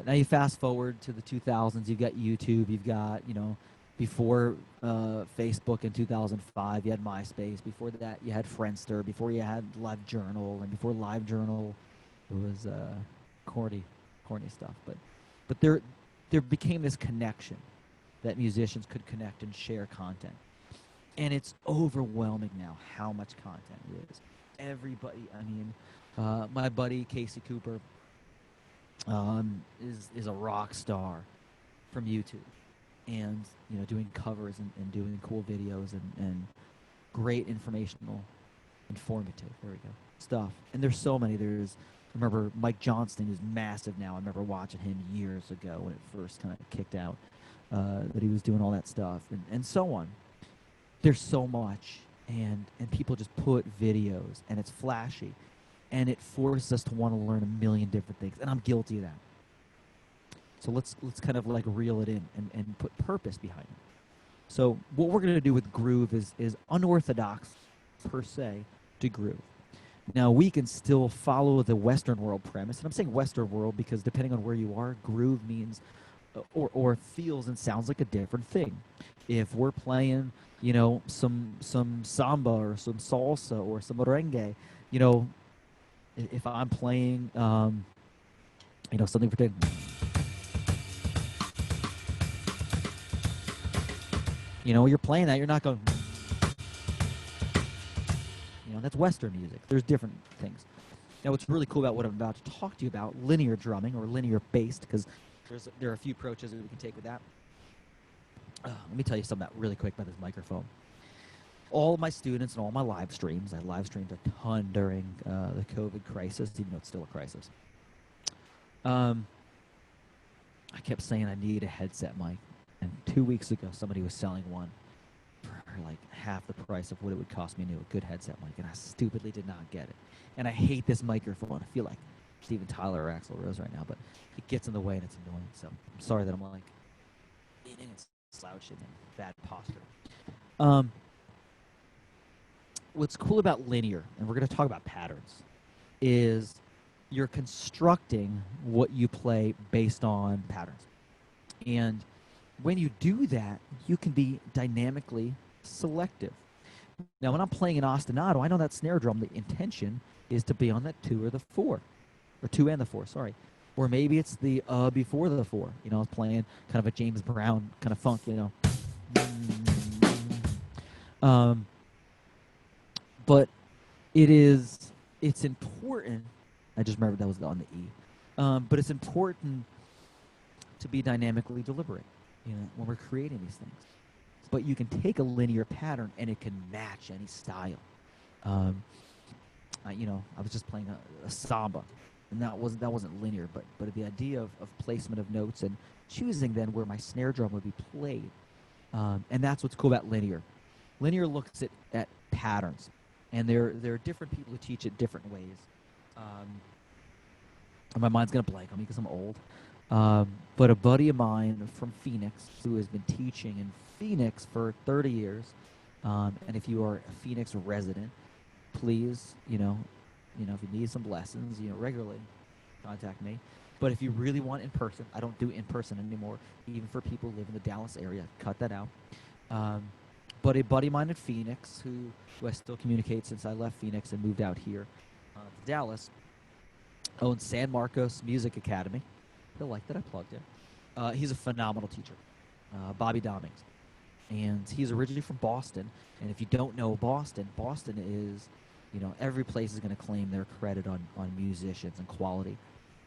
Now you fast forward to the 2000s, you've got YouTube, you've got, you know, before Facebook in 2005, you had MySpace. Before that, you had Friendster. Before you had LiveJournal, and before LiveJournal, it was corny stuff. But there became this connection that musicians could connect and share content, and it's overwhelming now how much content there is. Everybody, I mean, my buddy Casey Cooper is a rock star from YouTube. and doing covers and doing cool videos and great informative, there we go, stuff. And there's so many. I remember Mike Johnston, who's massive now. I remember watching him years ago when it first kind of kicked out, that he was doing all that stuff, and so on. There's so much, and people just put videos, and it's flashy, and it forces us to want to learn a million different things, and I'm guilty of that. So let's kind of like reel it in and put purpose behind it. So what we're going to do with groove is unorthodox, per se, to groove. Now, we can still follow the Western world premise, and I'm saying Western world because depending on where you are, groove means or feels and sounds like a different thing. If we're playing, some samba or some salsa or some merengue, if I'm playing, something particular, you're playing that, you're not going, that's Western music. There's different things. Now, what's really cool about what I'm about to talk to you about, linear drumming or linear based, because there are a few approaches that we can take with that. Let me tell you something really quick about this microphone. All my students and all my live streams, I live streamed a ton during the COVID crisis, even though it's still a crisis. I kept saying I need a headset mic. And 2 weeks ago, somebody was selling one for like half the price of what it would cost me new, a good headset mic, and I stupidly did not get it. And I hate this microphone. I feel like Steven Tyler or Axl Rose right now, but it gets in the way and it's annoying. So I'm sorry that I'm like leaning and slouching and bad posture. What's cool about linear, and we're going to talk about patterns, is you're constructing what you play based on patterns. And when you do that, you can be dynamically selective. Now, when I'm playing an ostinato, I know that snare drum, the intention is to be on that 2 or the 4, or 2 and the 4, sorry. Or maybe it's the before the 4. I was playing kind of a James Brown kind of funk, But it's important. I just remembered that was on the E. But it's important to be dynamically deliberate, when we're creating these things. But you can take a linear pattern and it can match any style. I was just playing a samba, and that wasn't linear, but the idea of placement of notes and choosing then where my snare drum would be played, and that's what's cool about linear. Linear looks at patterns, and there are different people who teach it different ways. My mind's gonna blank on me because I'm old. But a buddy of mine from Phoenix who has been teaching in Phoenix for 30 years, and if you are a Phoenix resident, please, if you need some lessons, regularly contact me. But if you really want in person, I don't do in person anymore, even for people who live in the Dallas area. Cut that out. But a buddy of mine in Phoenix who I still communicate since I left Phoenix and moved out here to Dallas, owns San Marcos Music Academy. He'll like that I plugged it. He's a phenomenal teacher, Bobby Dommings. And he's originally from Boston. And if you don't know Boston is, every place is going to claim their credit on musicians and quality.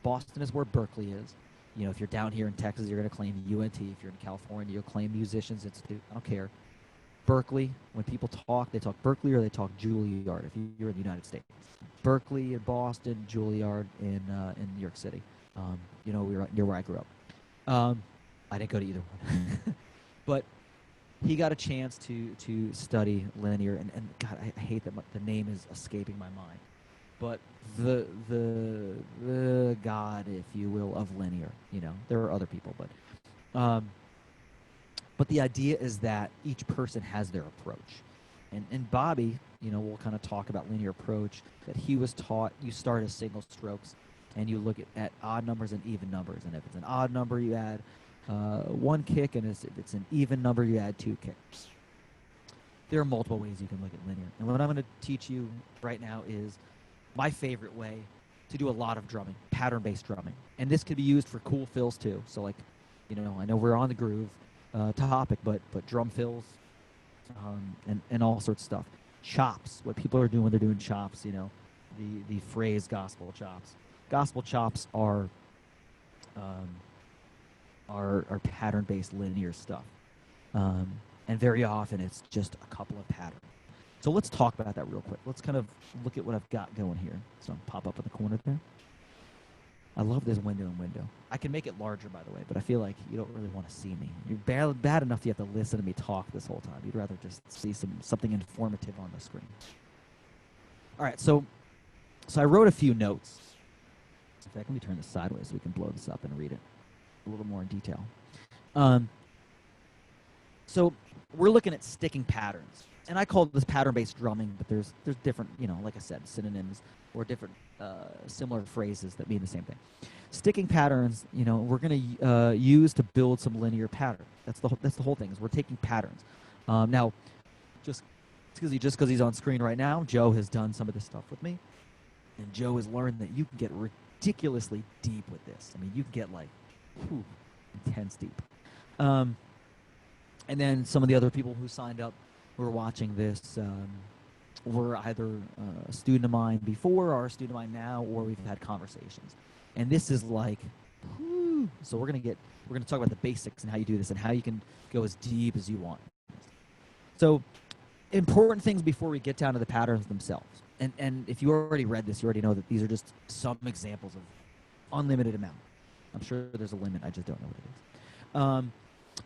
Boston is where Berkeley is. If you're down here in Texas, you're going to claim UNT. If you're in California, you'll claim Musicians Institute. I don't care. Berkeley, when people talk, they talk Berkeley or they talk Juilliard if you're in the United States. Berkeley in Boston, Juilliard in New York City. We were near where I grew up. I didn't go to either one. But he got a chance to study linear, and God, I hate that the name is escaping my mind. But the God, if you will, of linear. There are other people, but the idea is that each person has their approach. And Bobby, we'll kind of talk about linear approach, that he was taught you start as single strokes and you look at odd numbers and even numbers. And if it's an odd number, you add 1 kick, and if it's an even number, you add 2 kicks. There are multiple ways you can look at linear. And what I'm going to teach you right now is my favorite way to do a lot of drumming, pattern-based drumming. And this could be used for cool fills too. So I know we're on the groove topic, but drum fills and all sorts of stuff. Chops, what people are doing when they're doing chops, the phrase gospel chops. Gospel chops are are pattern-based linear stuff. And very often it's just a couple of patterns. So let's talk about that real quick. Let's kind of look at what I've got going here. So I'll pop up in the corner there. I love this window and window. I can make it larger, by the way, but I feel like you don't really want to see me. You're bad enough you have to listen to me talk this whole time. You'd rather just see something informative on the screen. All right, so I wrote a few notes. In fact, let me turn this sideways so we can blow this up and read it a little more in detail. So we're looking at sticking patterns. And I call this pattern-based drumming, but there's different, like I said, synonyms or different similar phrases that mean the same thing. Sticking patterns, we're going to use to build some linear pattern. That's the whole thing, is we're taking patterns. Now, just because he's on screen right now, Joe has done some of this stuff with me. And Joe has learned that you can get ridiculously deep with this. I mean, you can get intense deep. And then some of the other people who signed up who are watching this were either a student of mine before or a student of mine now, or we've had conversations. And this is like, so we're gonna talk about the basics and how you do this and how you can go as deep as you want. So important things before we get down to the patterns themselves. And if you already read this, you already know that these are just some examples of unlimited amount. I'm sure there's a limit, I just don't know what it is.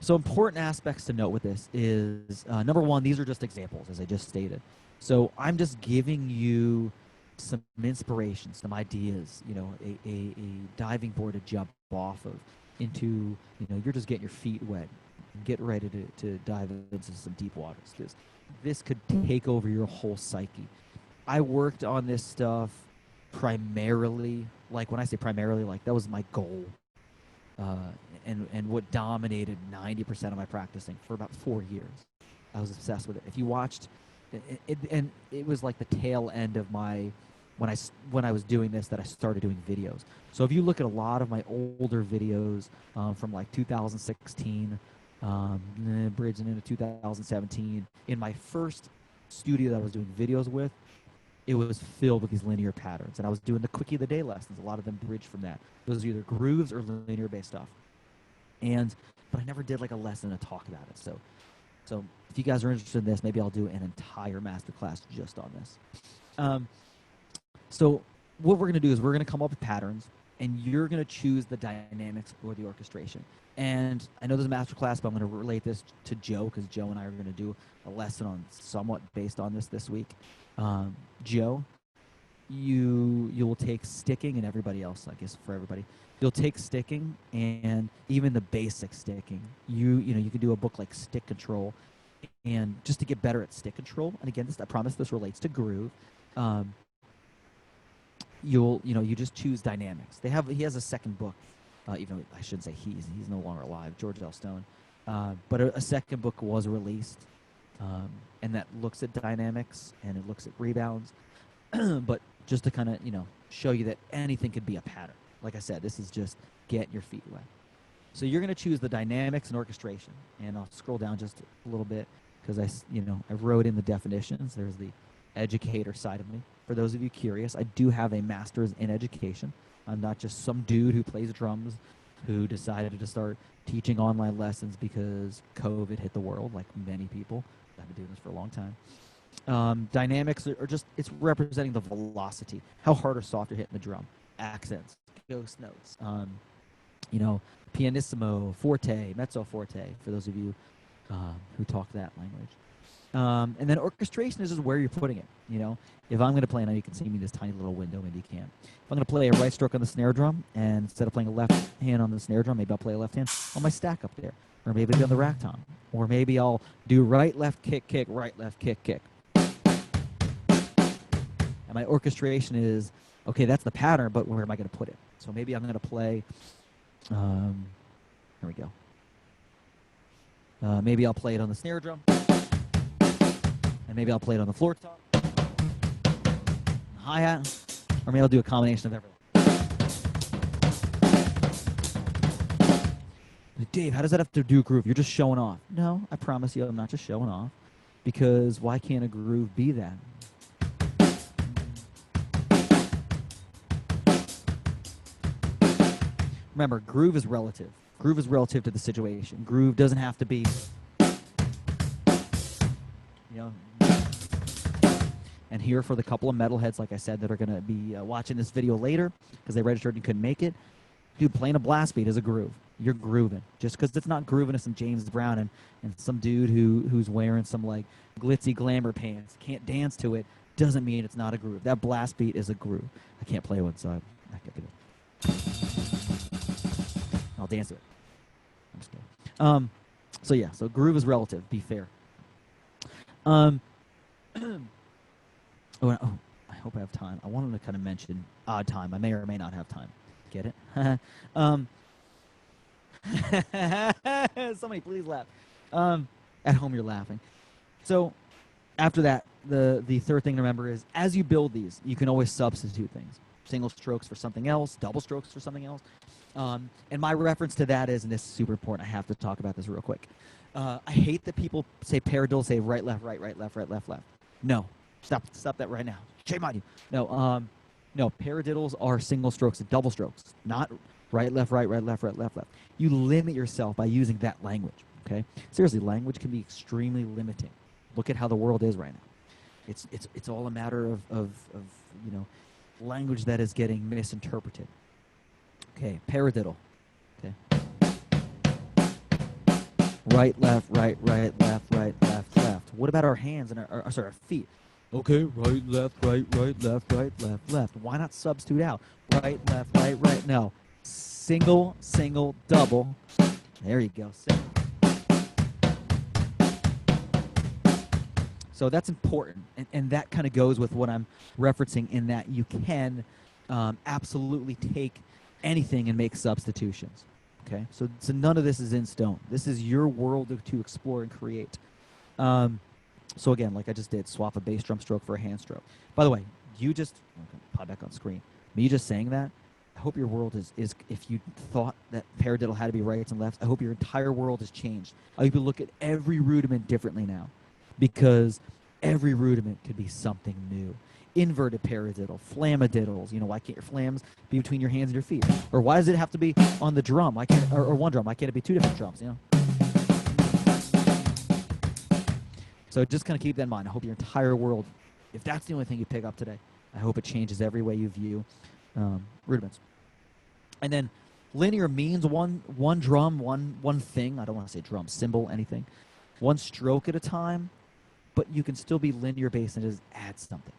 So important aspects to note with this is, number one, these are just examples, as I just stated. So I'm just giving you some inspiration, some ideas, a diving board to jump off of into, you're just getting your feet wet and get ready to dive into some deep waters, because this could take over your whole psyche. I worked on this stuff primarily, like when I say primarily, like that was my goal. And what dominated 90% of my practicing for about 4 years. I was obsessed with it. If you watched, it was like the tail end of my, when I was doing this, that I started doing videos. So if you look at a lot of my older videos from like 2016, bridging into 2017, in my first studio that I was doing videos with, it was filled with these linear patterns. And I was doing the Quickie of the Day lessons. A lot of them bridged from that. Those are either grooves or linear-based stuff. But I never did like a lesson to talk about it. So if you guys are interested in this, maybe I'll do an entire masterclass just on this. So what we're going to do is we're going to come up with patterns, and you're going to choose the dynamics or the orchestration. And I know there's a masterclass, but I'm going to relate this to Joe, because Joe and I are going to do a lesson on somewhat based on this week. Joe, you will take sticking, and everybody else, I guess for everybody, you'll take sticking and even the basic sticking. You can do a book like Stick Control, and just to get better at stick control. And again, I promise this relates to groove. You just choose dynamics. He has a second book, even though I shouldn't say he's no longer alive, George L. Stone. But a second book was released, and that looks at dynamics and it looks at rebounds. But just to kind of show you that anything could be a pattern. Like I said, this is just getting your feet wet. So you're going to choose the dynamics and orchestration, and I'll scroll down just a little bit because I wrote in the definitions. There's the educator side of me. For those of you curious, I do have a master's in education. I'm not just some dude who plays drums who decided to start teaching online lessons because COVID hit the world, like many people. I've been doing this for a long time. Dynamics are just, it's representing the velocity, how hard or soft you're hitting the drum, accents, ghost notes, pianissimo, forte, mezzo forte, for those of you who talk that language. And then orchestration is just where you're putting it. If I'm going to play, now you can see me in this tiny little window, maybe you can't. If I'm going to play a right stroke on the snare drum, and instead of playing a left hand on the snare drum, maybe I'll play a left hand on my stack up there. Or maybe on the rack tom. Or maybe I'll do right, left, kick, kick, right, left, kick, kick. And my orchestration is, okay, that's the pattern, but where am I going to put it? So maybe I'm going to play, here we go. Maybe I'll play it on the snare drum. And maybe I'll play it on the floor tom, hi-hat, or maybe I'll do a combination of everything. Dave, how does that have to do with groove? You're just showing off. No, I promise you I'm not just showing off, because why can't a groove be that? Remember, groove is relative. Groove is relative to the situation. Groove doesn't have to be, you know. And here for the couple of metalheads, like I said, that are going to be watching this video later because they registered and couldn't make it, dude, playing a blast beat is a groove. You're grooving. Just because it's not grooving to some James Brown and some dude who's wearing some like glitzy glamour pants can't dance to it doesn't mean it's not a groove. That blast beat is a groove. I can't play one, so I can't do it. I'll dance to it. I'm just kidding. So yeah, so groove is relative. Be fair. Oh, I hope I have time. I wanted to kind of mention odd time. I may or may not have time. Get it? Somebody please laugh. At home you're laughing. So after that, the third thing to remember is as you build these, you can always substitute things. Single strokes for something else, double strokes for something else. And my reference to that is, and this is super important, I have to talk about this real quick. I hate that people say paradiddle, say right, left, right, right, left, right, left, left. No. Stop that right now. Shame on you. No, paradiddles are single strokes and double strokes, not right, left, right, right, left, right, left, left. You limit yourself by using that language, okay? Seriously, language can be extremely limiting. Look at how the world is right now. It's all a matter of you know, language that is getting misinterpreted. Okay, paradiddle. Okay. Right, left, right, right, left, right, left, left. What about our hands and our feet? Okay, right, left, right, left, left. Why not substitute out? Right, left, right, right. No. Single, single, double. There you go. Single. So that's important. And that kind of goes with what I'm referencing in that you can absolutely take anything and make substitutions. Okay? So none of this is in stone. This is your world to explore and create. So again, like I just did, swap a bass drum stroke for a hand stroke. By the way, you just, pop back on screen. Me just saying that, I hope your world is if you thought that paradiddle had to be rights and lefts, I hope your entire world has changed. I hope you look at every rudiment differently now because every rudiment could be something new. Inverted paradiddle, flamadiddles, you know, why can't your flams be between your hands and your feet? Or why does it have to be on the drum? Why can't, or one drum? Why can't it be two different drums, you know? So just kind of keep that in mind. I hope your entire world, if that's the only thing you pick up today, I hope it changes every way you view rudiments. And then linear means one drum, one thing. I don't want to say drum, cymbal, anything. One stroke at a time, but you can still be linear based and just add something.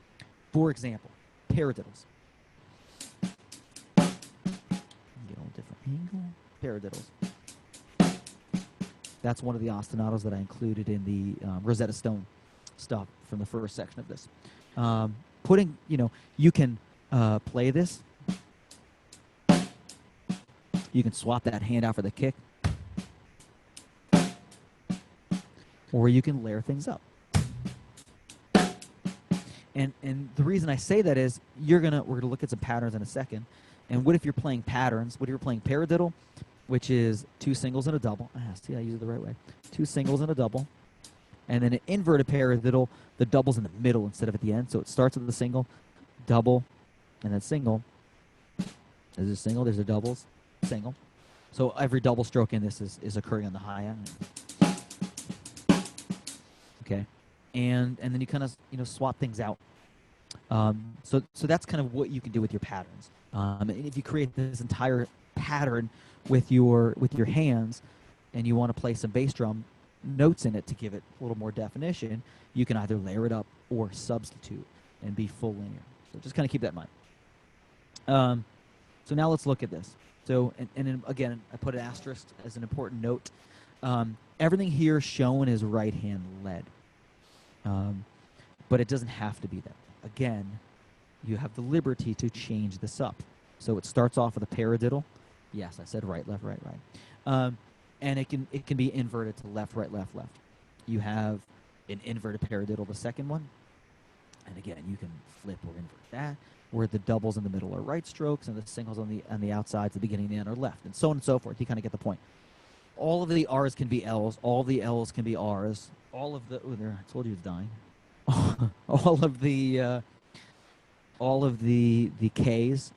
For example, paradiddles. Get a different angle. Paradiddles. That's one of the ostinatos that I included in the Rosetta Stone stuff from the first section of this. Putting, you know, you can play this. You can swap that hand out for the kick. Or you can layer things up. And the reason I say that is we're gonna look at some patterns in a second. And what if you're playing patterns? What if you're playing paradiddle, which is two singles and a double? See, I use it the right way. Two singles and a double. And then an inverted paradiddle, the double's in the middle instead of at the end. So it starts with a single, double, and then single. There's a single, there's a doubles, single. So every double stroke in this is occurring on the high end. Okay. And then you kind of, you know, swap things out. So that's kind of what you can do with your patterns. And if you create this entire pattern with your hands and you want to play some bass drum notes in it to give it a little more definition, you can either layer it up or substitute and be full linear. So just kind of keep that in mind. So now let's look at this. So, and then again, I put an asterisk as an important note. Everything here shown is right hand led. But it doesn't have to be that. Again, you have the liberty to change this up. So it starts off with a paradiddle. Yes, I said right, left, right, right. And it can be inverted to left, right, left, left. You have an inverted paradiddle, the second one. And again, you can flip or invert that, where the doubles in the middle are right strokes and the singles on the outsides, the beginning and the end, are left, and so on and so forth. You kind of get the point. All of the R's can be L's. All of the L's can be R's. All of the I told you it's dying. all of the K's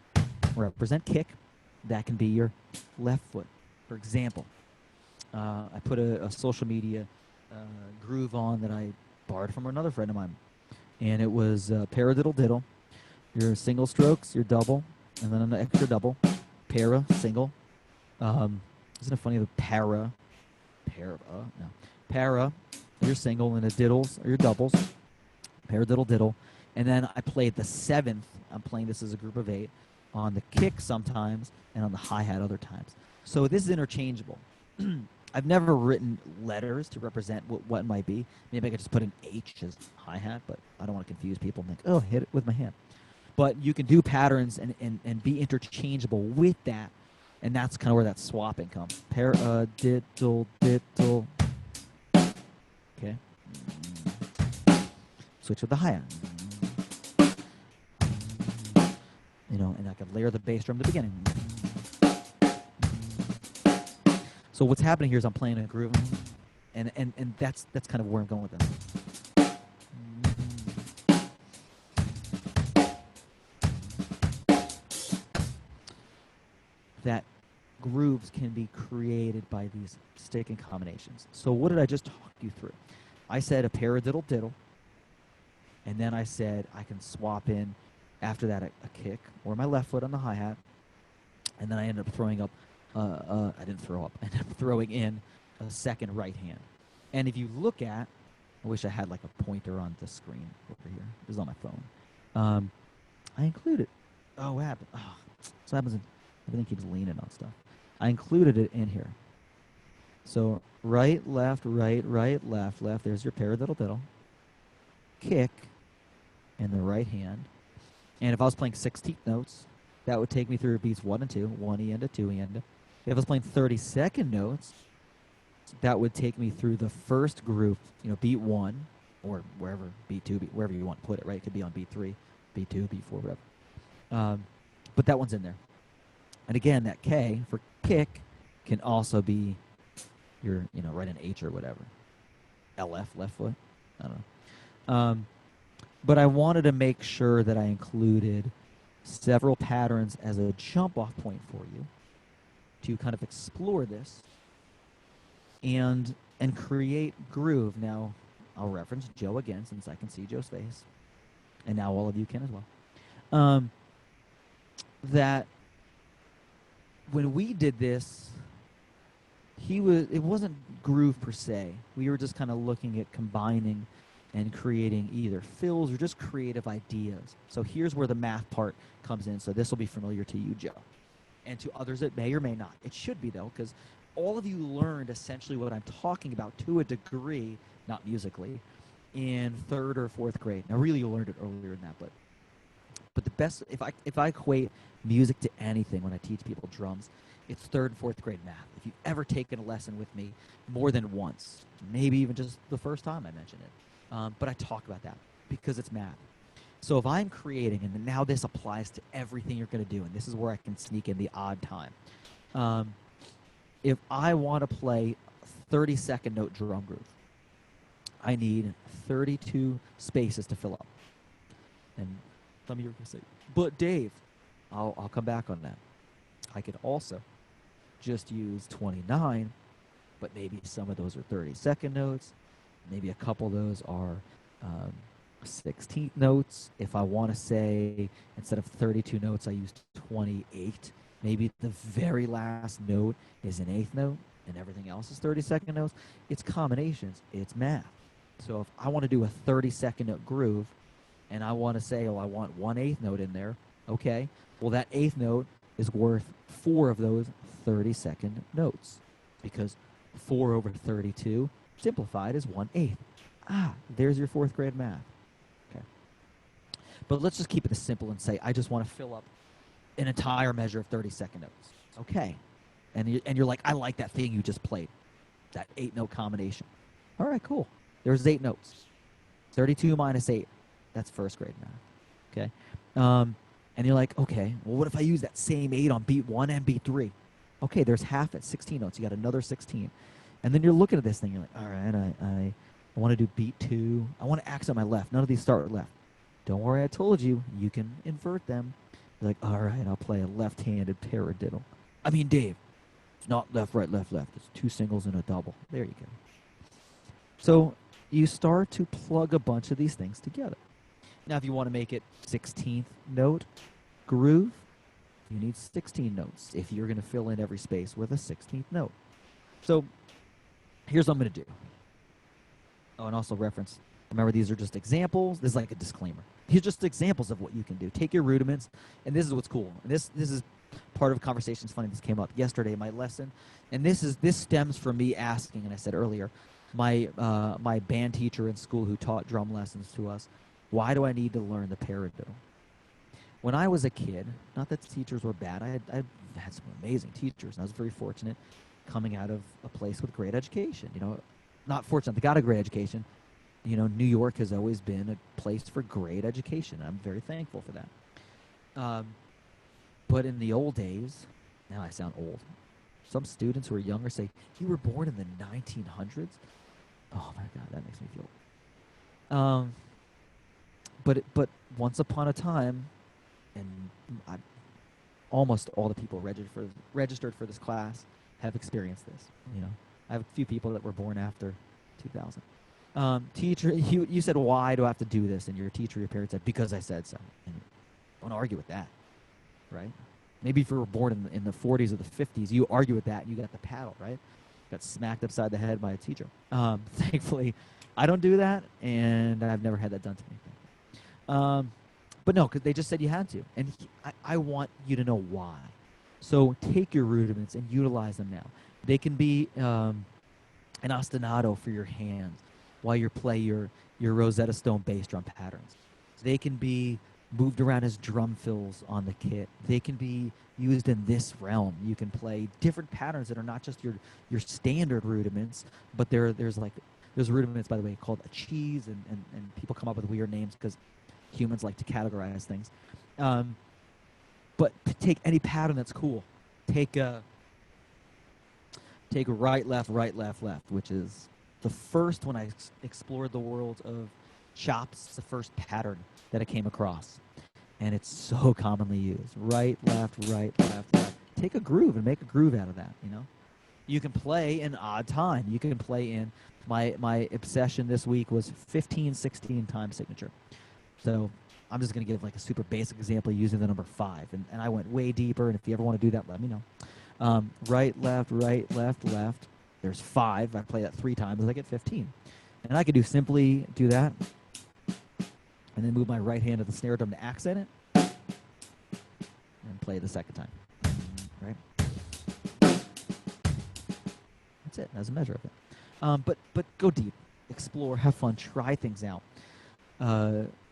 represent kick. That can be your left foot. For example, I put a social media groove on that I borrowed from another friend of mine, and it was paradiddle diddle, your single strokes, your double, and then an extra double, para, single. Isn't it funny, the para, your single, and the diddles are your doubles, paradiddle diddle. And then I played the seventh, I'm playing this as a group of 8, on the kick sometimes, and on the hi-hat other times. So this is interchangeable. I've never written letters to represent what it might be. Maybe I could just put an H as hi-hat, but I don't want to confuse people and think, oh, hit it with my hand. But you can do patterns and be interchangeable with that, and that's kind of where that swapping comes. Paradiddle diddle. Okay. Switch with the hi-hat. You know, and I can layer the bass drum at the beginning. So what's happening here is I'm playing a groove, and that's kind of where I'm going with this. That grooves can be created by these sticking combinations. So what did I just talk you through? I said a paradiddle diddle, and then I said I can swap in after that a kick or my left foot on the hi-hat, and then I ended up throwing up I ended up throwing in a second right hand. And if you look at, I wish I had like a pointer on the screen over here. This is on my phone. I included, what happened? Oh, so happens, everything keeps leaning on stuff. I included it in here. So right, left, left. There's your paradiddle diddle. Kick in the right hand. And if I was playing 16th notes, that would take me through beats 1 and 2, 1 E into 2 E into. If I was playing 32nd notes, that would take me through the first group, you know, beat 1, or wherever, beat 2, wherever you want to put it, right? It could be on beat 3, beat 2, beat 4, whatever. But that one's in there. And again, that K for kick can also be your, you know, right an H or whatever. LF, left foot. I don't know. But I wanted to make sure that I included several patterns as a jump-off point for you to kind of explore this and create groove. Now, I'll reference Joe again since I can see Joe's face, and now all of you can as well. That when we did this, it wasn't groove per se. We were just kind of looking at combining and creating either fills or just creative ideas. So here's where the math part comes in. So this will be familiar to you, Joe. And to others it may or may not. It should be, though, because all of you learned essentially what I'm talking about to a degree, not musically, in 3rd or 4th grade. Now, really, you learned it earlier than that, but the best, if I equate music to anything when I teach people drums, it's 3rd and 4th grade math. If you've ever taken a lesson with me more than once, maybe even just the first time I mentioned it, but I talk about that because it's math. So if I'm creating, and now this applies to everything you're going to do, and this is where I can sneak in the odd time. If I want to play 32nd note drum groove, I need 32 spaces to fill up. And some of you are going to say, but Dave, I'll come back on that. I could also just use 29, but maybe some of those are 32nd notes. Maybe a couple of those are 16th notes. If I want to say, instead of 32 notes, I used 28. Maybe the very last note is an 8th note, and everything else is 32nd notes. It's combinations. It's math. So if I want to do a 32nd note groove, and I want to say, oh, I want 1/8 note in there, okay. Well, that 8th note is worth 4 of those 32nd notes, because 4 over 32 simplified is 1/8. There's your 4th grade math. Okay. But let's just keep it as simple and say, I just want to fill up an entire measure of 32nd notes. Okay. And you're like, I like that thing you just played, that 8-note combination. All right, cool. There's 8 notes. 32 minus 8. That's 1st grade math. Okay. And you're like, okay, well, what if I use that same 8 on beat 1 and beat 3? Okay, there's half at 16 notes. You got another 16. And then you're looking at this thing. You're like, all right, I want to do beat 2. I want to accent my left. None of these start with left. Don't worry, I told you. You can invert them. You're like, all right, I'll play a left-handed paradiddle. I mean, Dave, It's not left, right, left, left. It's two singles and a double. There you go. So you start to plug a bunch of these things together. Now, if you want to make it 16th note groove, you need 16 notes if you're going to fill in every space with a 16th note. So here's what I'm going to do. Oh, and also reference. Remember, these are just examples. This is like a disclaimer. These are just examples of what you can do. Take your rudiments, and this is what's cool. And this is part of conversations. Funny, this came up yesterday in my lesson, and this stems from me asking. And I said earlier, my band teacher in school who taught drum lessons to us, why do I need to learn the paradiddle? When I was a kid, not that teachers were bad. I had some amazing teachers, and I was very fortunate coming out of a place with great education. You know, not fortunate, they got a great education. You know, New York has always been a place for great education. I'm very thankful for that. But in the old days, now I sound old, some students who are younger say, you were born in the 1900s? Oh my God, that makes me feel old. But once upon a time, and almost all the people registered for this class have experienced this. You know, I have a few people that were born after 2000. Teacher, you said, why do I have to do this? And your teacher, your parents said, because I said so. And don't argue with that, right? Maybe if you were born in the 40s or the 50s, you argue with that and you got the paddle, right? Got smacked upside the head by a teacher. Thankfully, I don't do that, and I've never had that done to me. But no, because they just said you had to. And I want you to know why. So take your rudiments and utilize them now. They can be an ostinato for your hands while you play your Rosetta Stone bass drum patterns. They can be moved around as drum fills on the kit. They can be used in this realm. You can play different patterns that are not just your standard rudiments, but there's rudiments, by the way, called a cheese, and people come up with weird names because humans like to categorize things. But take any pattern that's cool. Take right, left, which is the first when I explored the world of chops. It's the first pattern that I came across, and it's so commonly used. Right, left, left. Take a groove and make a groove out of that. You know, you can play in odd time. You can play in my obsession this week was 15/16 time signature. So I'm just going to give like a super basic example using the number 5, and I went way deeper. And if you ever want to do that, let me know. Right, left. There's 5. I play that 3 times. I get 15. And I could simply do that and then move my right hand to the snare drum to accent it and play the second time. Right? That's it. That's a measure of it. But go deep. Explore. Have fun. Try things out.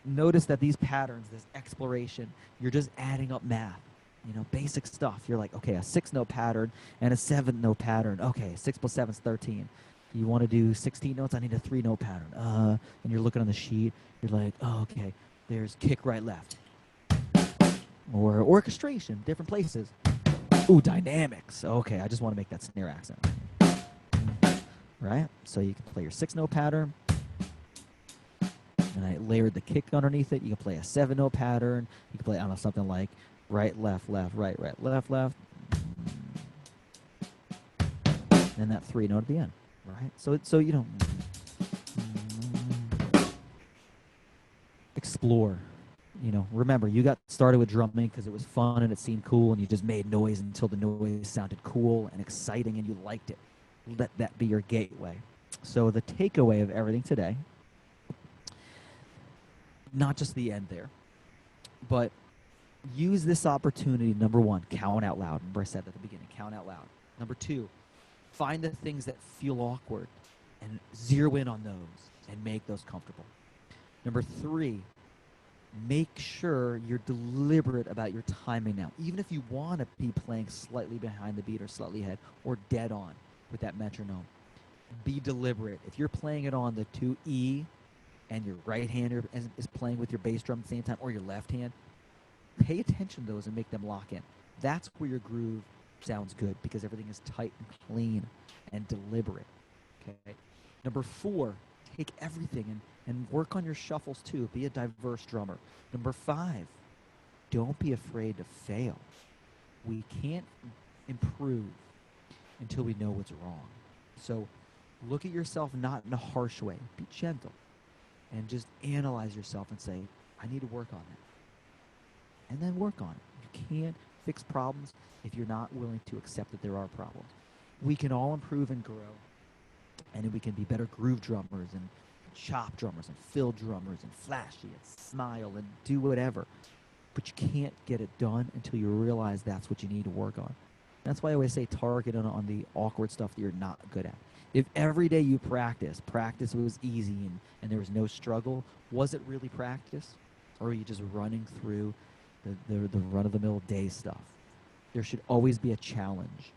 Notice that these patterns, this exploration, you're just adding up math. You know, basic stuff. You're like, okay, a 6-note pattern and a 7-note pattern. Okay, 6 plus 7 is 13. You want to do 16 notes? I need a 3-note pattern. And you're looking on the sheet. You're like, oh, okay, there's kick, right, left. Or orchestration, different places. Ooh, dynamics. Okay, I just want to make that snare accent. Right? So you can play your 6-note pattern. And I layered the kick underneath it. You can play a 7-note pattern. You can play, I don't know, something like right, left, right, left. And that 3 note at the end, right? So you know, explore. You know, remember, you got started with drumming because it was fun and it seemed cool, and you just made noise until the noise sounded cool and exciting and you liked it. Let that be your gateway. So the takeaway of everything today, not just the end there, but use this opportunity. Number 1, count out loud. Remember I said at the beginning, count out loud. Number 2, find the things that feel awkward and zero in on those and make those comfortable. Number 3, make sure you're deliberate about your timing now. Even if you want to be playing slightly behind the beat or slightly ahead or dead on with that metronome, be deliberate. If you're playing it on the 2E and your right hand is playing with your bass drum at the same time, or your left hand, pay attention to those and make them lock in. That's where your groove sounds good, because everything is tight and clean and deliberate. Okay. Number 4, take everything and work on your shuffles too. Be a diverse drummer. Number 5, don't be afraid to fail. We can't improve until we know what's wrong. So look at yourself not in a harsh way. Be gentle. And just analyze yourself and say, I need to work on that. And then work on it. You can't fix problems if you're not willing to accept that there are problems. We can all improve and grow. And we can be better groove drummers and chop drummers and fill drummers and flashy and smile and do whatever. But you can't get it done until you realize that's what you need to work on. That's why I always say target on the awkward stuff that you're not good at. If every day you practice was easy and there was no struggle, was it really practice? Or are you just running through the run-of-the-mill day stuff? There should always be a challenge.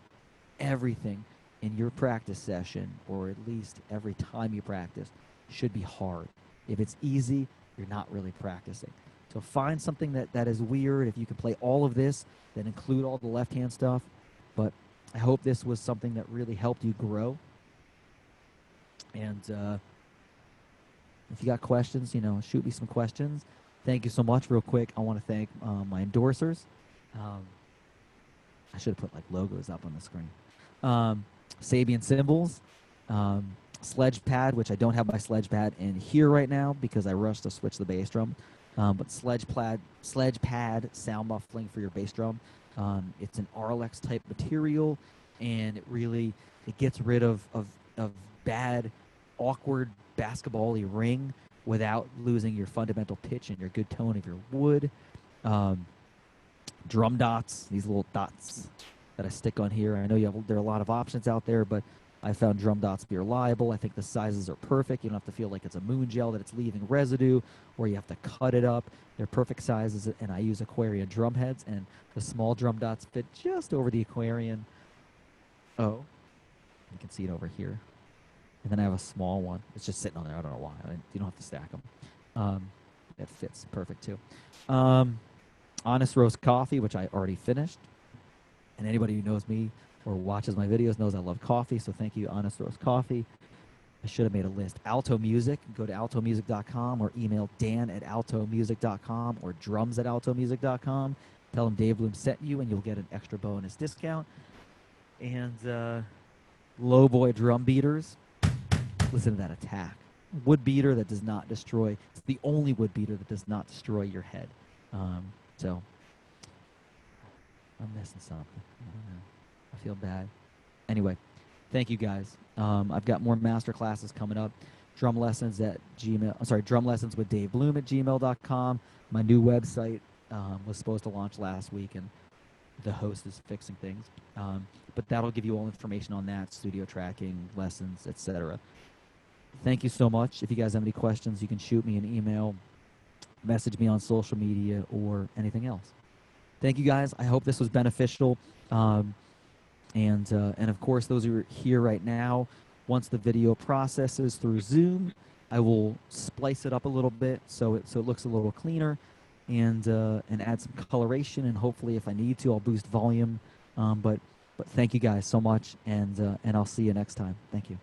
Everything in your practice session, or at least every time you practice, should be hard. If it's easy, you're not really practicing. So find something that is weird. If you can play all of this, then include all the left-hand stuff. But I hope this was something that really helped you grow. And if you got questions, shoot me some questions. Thank you so much. Real quick, I want to thank my endorsers. I should have put logos up on the screen. Sabian Cymbals, Sledge Pad, which I don't have my Sledge Pad in here right now because I rushed to switch the bass drum. But Sledge Pad sound muffling for your bass drum. It's an RLX type material, and it gets rid of bad, awkward basketball-y ring without losing your fundamental pitch and your good tone of your wood. Drum dots, these little dots that I stick on here. I know there are a lot of options out there, but I found drum dots to be reliable. I think the sizes are perfect. You don't have to feel like it's a moon gel that it's leaving residue, or you have to cut it up. They're perfect sizes, and I use Aquarian drum heads, and the small drum dots fit just over the Aquarian. Oh, you can see it over here. And then I have a small one. It's just sitting on there. I don't know why. You don't have to stack them. It fits perfect, too. Honest Roast Coffee, which I already finished. And anybody who knows me or watches my videos knows I love coffee, so thank you, Honest Roast Coffee. I should have made a list. Alto Music. Go to altomusic.com or email dan@altomusic.com or drums@altomusic.com. Tell them Dave Bloom sent you, and you'll get an extra bonus discount. And Low Boy Drum Beaters. Listen to that attack. Wood beater that does not destroy. It's the only wood beater that does not destroy your head. So I'm missing something. I don't know. I feel bad. Anyway, thank you guys. I've got more master classes coming up. DrumLessonsWithDaveBloom@gmail.com. My new website was supposed to launch last week, and the host is fixing things. But that'll give you all information on that, studio tracking, lessons, etc. Thank you so much. If you guys have any questions, you can shoot me an email, message me on social media, or anything else. Thank you guys. I hope this was beneficial. And of course, those who are here right now, once the video processes through Zoom, I will splice it up a little bit so it looks a little cleaner, and add some coloration, and hopefully, if I need to, I'll boost volume. But thank you guys so much, and I'll see you next time. Thank you.